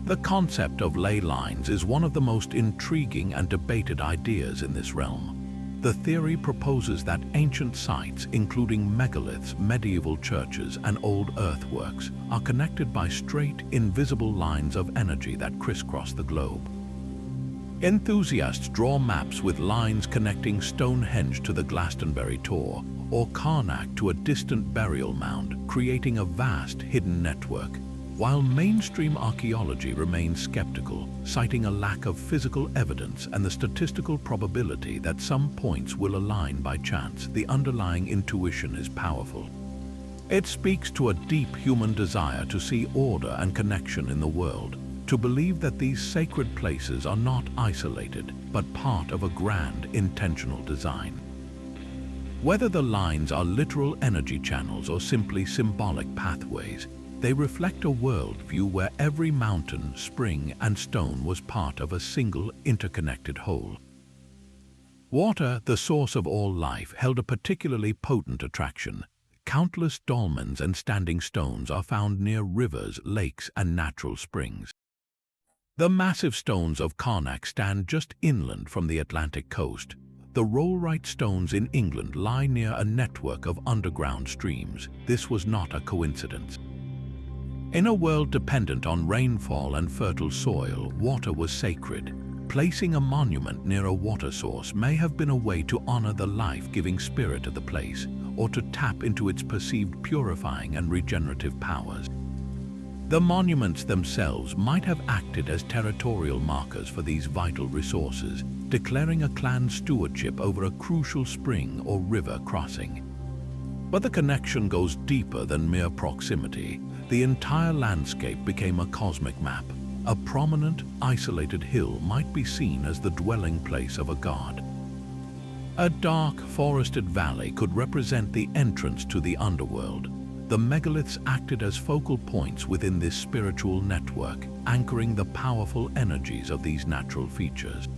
The concept of ley lines is one of the most intriguing and debated ideas in this realm. The theory proposes that ancient sites, including megaliths, medieval churches, and old earthworks, are connected by straight, invisible lines of energy that crisscross the globe. Enthusiasts draw maps with lines connecting Stonehenge to the Glastonbury Tor, or Carnac to a distant burial mound, creating a vast hidden network. While mainstream archaeology remains skeptical, citing a lack of physical evidence and the statistical probability that some points will align by chance, the underlying intuition is powerful. It speaks to a deep human desire to see order and connection in the world, to believe that these sacred places are not isolated, but part of a grand, intentional design. Whether the lines are literal energy channels or simply symbolic pathways, they reflect a worldview where every mountain, spring, and stone was part of a single, interconnected whole. Water, the source of all life, held a particularly potent attraction. Countless dolmens and standing stones are found near rivers, lakes, and natural springs. The massive stones of Carnac stand just inland from the Atlantic coast. The rollright stones in England lie near a network of underground streams. This was not a coincidence. In a world dependent on rainfall and fertile soil, water was sacred. Placing a monument near a water source may have been a way to honor the life-giving spirit of the place, or to tap into its perceived purifying and regenerative powers. The monuments themselves might have acted as territorial markers for these vital resources, declaring a clan's stewardship over a crucial spring or river crossing. But the connection goes deeper than mere proximity. The entire landscape became a cosmic map. A prominent, isolated hill might be seen as the dwelling place of a god. A dark, forested valley could represent the entrance to the underworld. The megaliths acted as focal points within this spiritual network, anchoring the powerful energies of these natural features.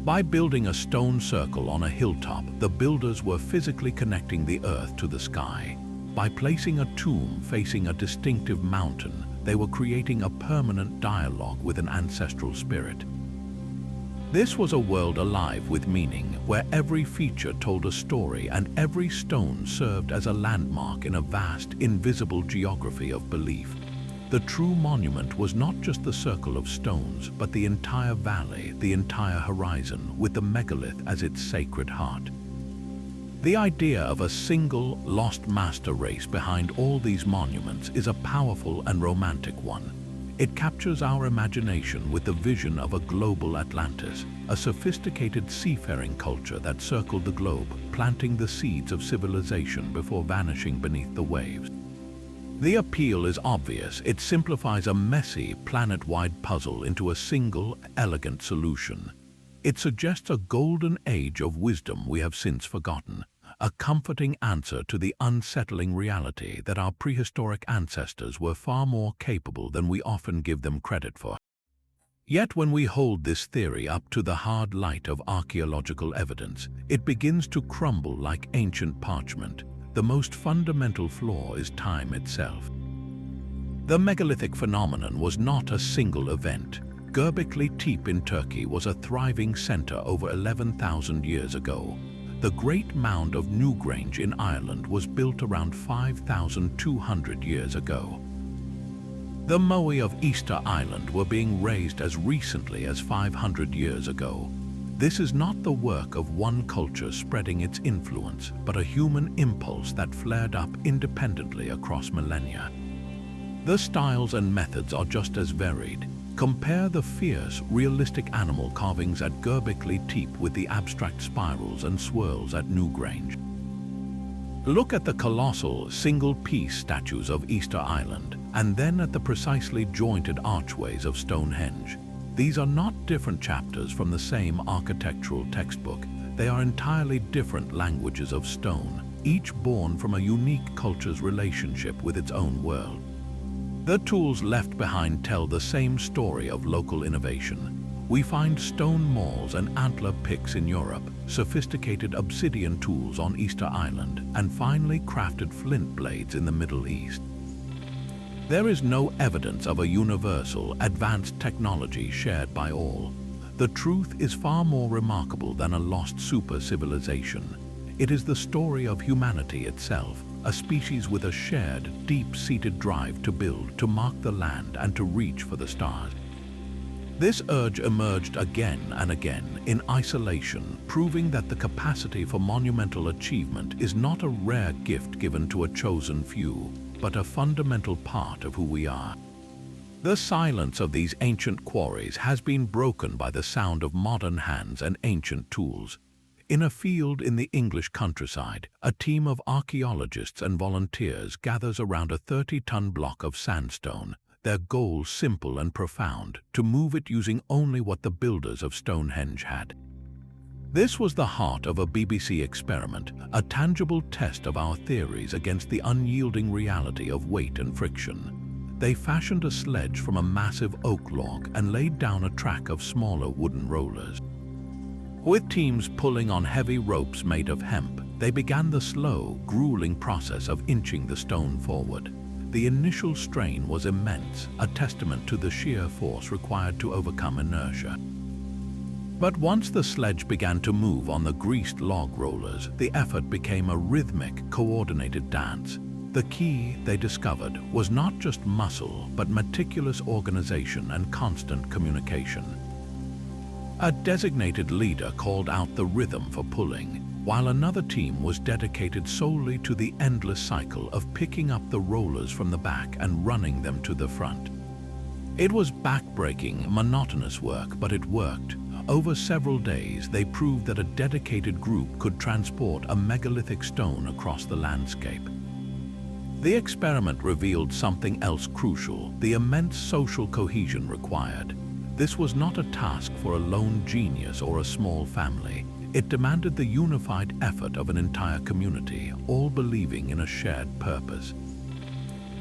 By building a stone circle on a hilltop, the builders were physically connecting the earth to the sky. By placing a tomb facing a distinctive mountain, they were creating a permanent dialogue with an ancestral spirit. This was a world alive with meaning, where every feature told a story and every stone served as a landmark in a vast, invisible geography of belief. The true monument was not just the circle of stones, but the entire valley, the entire horizon, with the megalith as its sacred heart. The idea of a single, lost master race behind all these monuments is a powerful and romantic one. It captures our imagination with the vision of a global Atlantis, a sophisticated seafaring culture that circled the globe, planting the seeds of civilization before vanishing beneath the waves. The appeal is obvious. It simplifies a messy, planet-wide puzzle into a single, elegant solution. It suggests a golden age of wisdom we have since forgotten, a comforting answer to the unsettling reality that our prehistoric ancestors were far more capable than we often give them credit for. Yet when we hold this theory up to the hard light of archaeological evidence, it begins to crumble like ancient parchment. The most fundamental flaw is time itself. The megalithic phenomenon was not a single event. Göbekli Tepe in Turkey was a thriving center over 11,000 years ago. The Great Mound of Newgrange in Ireland was built around 5,200 years ago. The moai of Easter Island were being raised as recently as 500 years ago. This is not the work of one culture spreading its influence, but a human impulse that flared up independently across millennia. The styles and methods are just as varied. Compare the fierce, realistic animal carvings at Göbekli Tepe with the abstract spirals and swirls at Newgrange. Look at the colossal, single-piece statues of Easter Island, and then at the precisely jointed archways of Stonehenge. These are not different chapters from the same architectural textbook. They are entirely different languages of stone, each born from a unique culture's relationship with its own world. The tools left behind tell the same story of local innovation. We find stone mauls and antler picks in Europe, sophisticated obsidian tools on Easter Island, and finely crafted flint blades in the Middle East. There is no evidence of a universal, advanced technology shared by all. The truth is far more remarkable than a lost super-civilization. It is the story of humanity itself, a species with a shared, deep-seated drive to build, to mark the land, and to reach for the stars. This urge emerged again and again in isolation, proving that the capacity for monumental achievement is not a rare gift given to a chosen few, but a fundamental part of who we are. The silence of these ancient quarries has been broken by the sound of modern hands and ancient tools. In a field in the English countryside, a team of archaeologists and volunteers gathers around a 30-ton block of sandstone, their goal simple and profound, to move it using only what the builders of Stonehenge had. This was the heart of a BBC experiment, a tangible test of our theories against the unyielding reality of weight and friction. They fashioned a sledge from a massive oak log and laid down a track of smaller wooden rollers. With teams pulling on heavy ropes made of hemp, they began the slow, grueling process of inching the stone forward. The initial strain was immense, a testament to the sheer force required to overcome inertia. But once the sledge began to move on the greased log rollers, the effort became a rhythmic, coordinated dance. The key, they discovered, was not just muscle, but meticulous organization and constant communication. A designated leader called out the rhythm for pulling, while another team was dedicated solely to the endless cycle of picking up the rollers from the back and running them to the front. It was back-breaking, monotonous work, but it worked. Over several days, they proved that a dedicated group could transport a megalithic stone across the landscape. The experiment revealed something else crucial: the immense social cohesion required. This was not a task for a lone genius or a small family. It demanded the unified effort of an entire community, all believing in a shared purpose.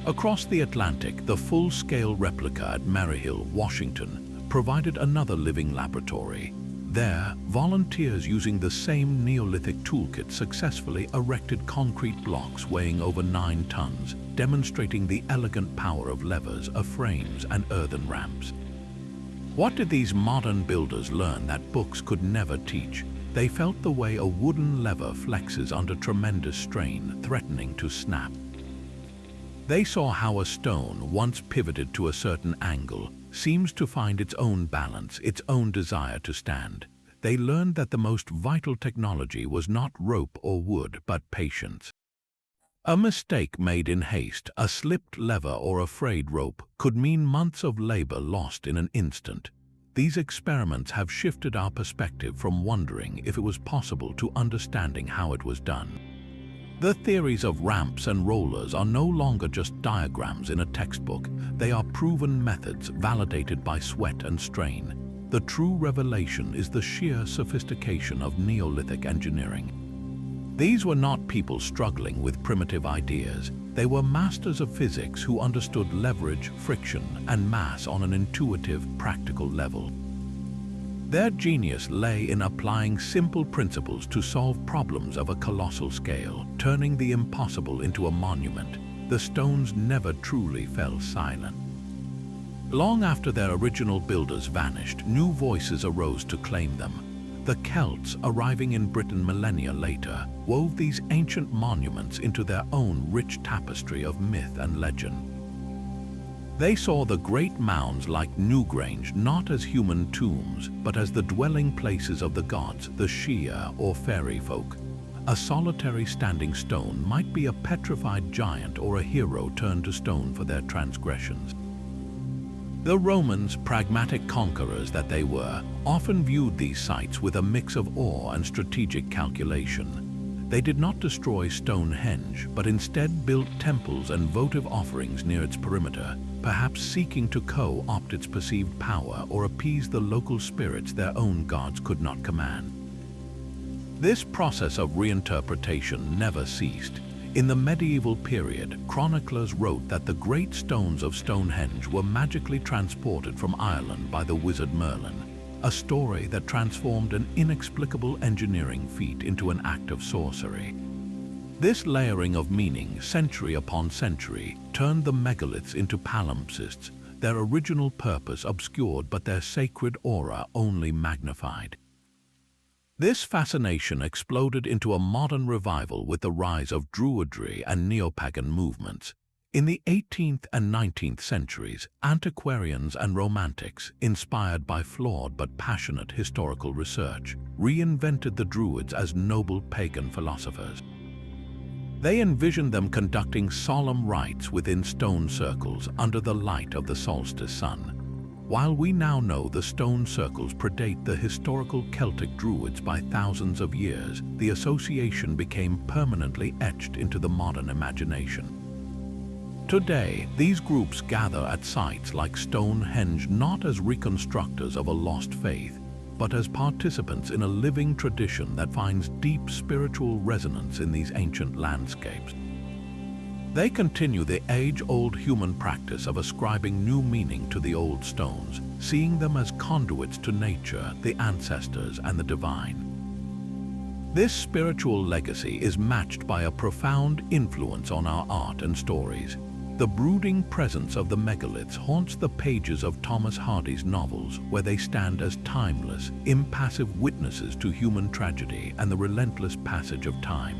Across the Atlantic, the full-scale replica at Maryhill, Washington, provided another living laboratory. There, volunteers using the same Neolithic toolkit successfully erected concrete blocks weighing over 9 tons, demonstrating the elegant power of levers, of frames, and earthen ramps. What did these modern builders learn that books could never teach? They felt the way a wooden lever flexes under tremendous strain, threatening to snap. They saw how a stone, once pivoted to a certain angle, seems to find its own balance, its own desire to stand. They learned that the most vital technology was not rope or wood, but patience. A mistake made in haste, a slipped lever or a frayed rope, could mean months of labor lost in an instant. These experiments have shifted our perspective from wondering if it was possible to understanding how it was done. The theories of ramps and rollers are no longer just diagrams in a textbook. They are proven methods validated by sweat and strain. The true revelation is the sheer sophistication of Neolithic engineering. These were not people struggling with primitive ideas. They were masters of physics who understood leverage, friction, and mass on an intuitive, practical level. Their genius lay in applying simple principles to solve problems of a colossal scale, turning the impossible into a monument. The stones never truly fell silent. Long after their original builders vanished, new voices arose to claim them. The Celts, arriving in Britain millennia later, wove these ancient monuments into their own rich tapestry of myth and legend. They saw the great mounds like Newgrange not as human tombs, but as the dwelling places of the gods, the Shia or fairy folk. A solitary standing stone might be a petrified giant or a hero turned to stone for their transgressions. The Romans, pragmatic conquerors that they were, often viewed these sites with a mix of awe and strategic calculation. They did not destroy Stonehenge, but instead built temples and votive offerings near its perimeter, perhaps seeking to co-opt its perceived power or appease the local spirits their own gods could not command. This process of reinterpretation never ceased. In the medieval period, chroniclers wrote that the great stones of Stonehenge were magically transported from Ireland by the wizard Merlin, a story that transformed an inexplicable engineering feat into an act of sorcery. This layering of meaning, century upon century, turned the megaliths into palimpsests, their original purpose obscured but their sacred aura only magnified. This fascination exploded into a modern revival with the rise of Druidry and neo-pagan movements. In the 18th and 19th centuries, antiquarians and romantics, inspired by flawed but passionate historical research, reinvented the Druids as noble pagan philosophers. They envisioned them conducting solemn rites within stone circles under the light of the solstice sun. While we now know the stone circles predate the historical Celtic Druids by thousands of years, the association became permanently etched into the modern imagination. Today, these groups gather at sites like Stonehenge not as reconstructors of a lost faith, but as participants in a living tradition that finds deep spiritual resonance in these ancient landscapes. They continue the age-old human practice of ascribing new meaning to the old stones, seeing them as conduits to nature, the ancestors, and the divine. This spiritual legacy is matched by a profound influence on our art and stories. The brooding presence of the megaliths haunts the pages of Thomas Hardy's novels, where they stand as timeless, impassive witnesses to human tragedy and the relentless passage of time.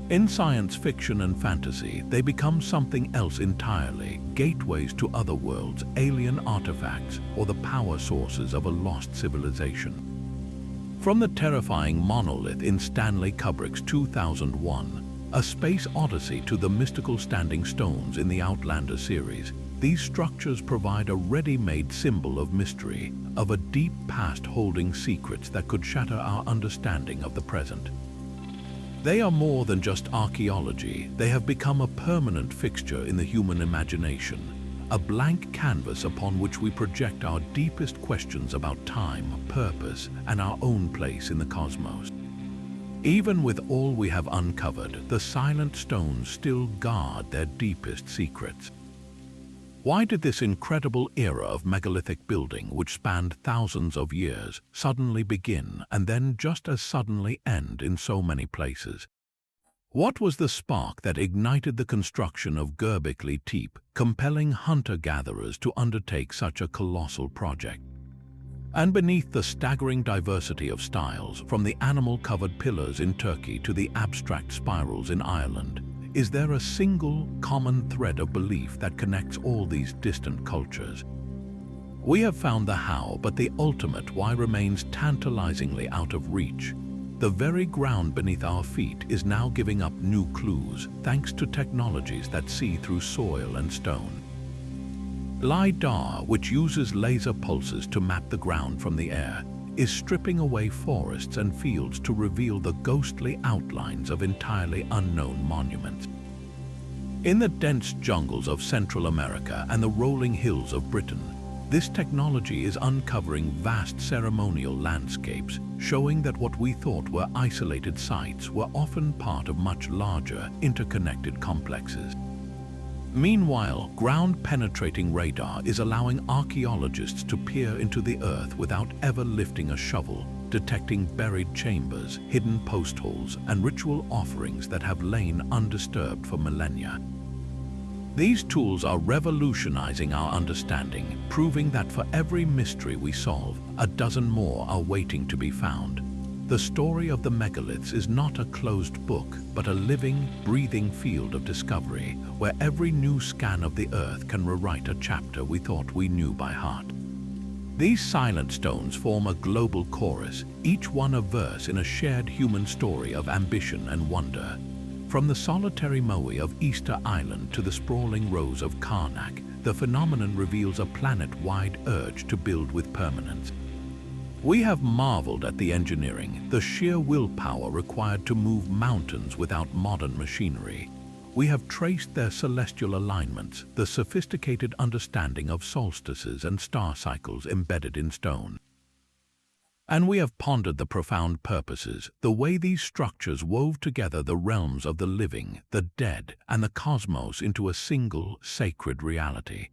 In science fiction and fantasy, they become something else entirely, gateways to other worlds, alien artifacts, or the power sources of a lost civilization. From the terrifying monolith in Stanley Kubrick's 2001, A Space Odyssey, to the mystical standing stones in the Outlander series, these structures provide a ready-made symbol of mystery, of a deep past holding secrets that could shatter our understanding of the present. They are more than just archaeology. They have become a permanent fixture in the human imagination, a blank canvas upon which we project our deepest questions about time, purpose, and our own place in the cosmos. Even with all we have uncovered, the silent stones still guard their deepest secrets. Why did this incredible era of megalithic building, which spanned thousands of years, suddenly begin and then just as suddenly end in so many places? What was the spark that ignited the construction of Göbekli Tepe, compelling hunter-gatherers to undertake such a colossal project? And beneath the staggering diversity of styles, from the animal-covered pillars in Turkey to the abstract spirals in Ireland, is there a single, common thread of belief that connects all these distant cultures? We have found the how, but the ultimate why remains tantalizingly out of reach. The very ground beneath our feet is now giving up new clues, thanks to technologies that see through soil and stone. LiDAR, which uses laser pulses to map the ground from the air, is stripping away forests and fields to reveal the ghostly outlines of entirely unknown monuments. In the dense jungles of Central America and the rolling hills of Britain, this technology is uncovering vast ceremonial landscapes, showing that what we thought were isolated sites were often part of much larger, interconnected complexes. Meanwhile, ground-penetrating radar is allowing archaeologists to peer into the earth without ever lifting a shovel, detecting buried chambers, hidden post holes, and ritual offerings that have lain undisturbed for millennia. These tools are revolutionizing our understanding, proving that for every mystery we solve, a dozen more are waiting to be found. The story of the megaliths is not a closed book, but a living, breathing field of discovery, where every new scan of the earth can rewrite a chapter we thought we knew by heart. These silent stones form a global chorus, each one a verse in a shared human story of ambition and wonder. From the solitary moai of Easter Island to the sprawling rows of Carnac, the phenomenon reveals a planet-wide urge to build with permanence. We have marveled at the engineering, the sheer willpower required to move mountains without modern machinery. We have traced their celestial alignments, the sophisticated understanding of solstices and star cycles embedded in stone. And we have pondered the profound purposes, the way these structures wove together the realms of the living, the dead, and the cosmos into a single, sacred reality.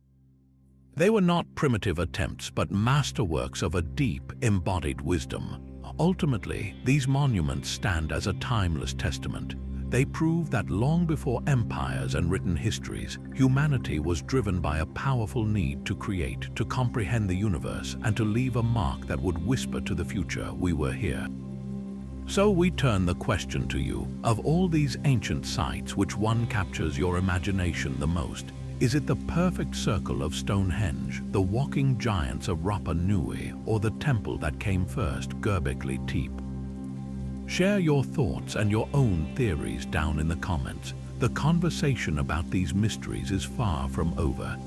They were not primitive attempts, but masterworks of a deep, embodied wisdom. Ultimately, these monuments stand as a timeless testament. They prove that long before empires and written histories, humanity was driven by a powerful need to create, to comprehend the universe, and to leave a mark that would whisper to the future, "We were here." So we turn the question to you, of all these ancient sites, which one captures your imagination the most? Is it the perfect circle of Stonehenge, the walking giants of Rapa Nui, or the temple that came first, Göbekli Tepe? Share your thoughts and your own theories down in the comments. The conversation about these mysteries is far from over.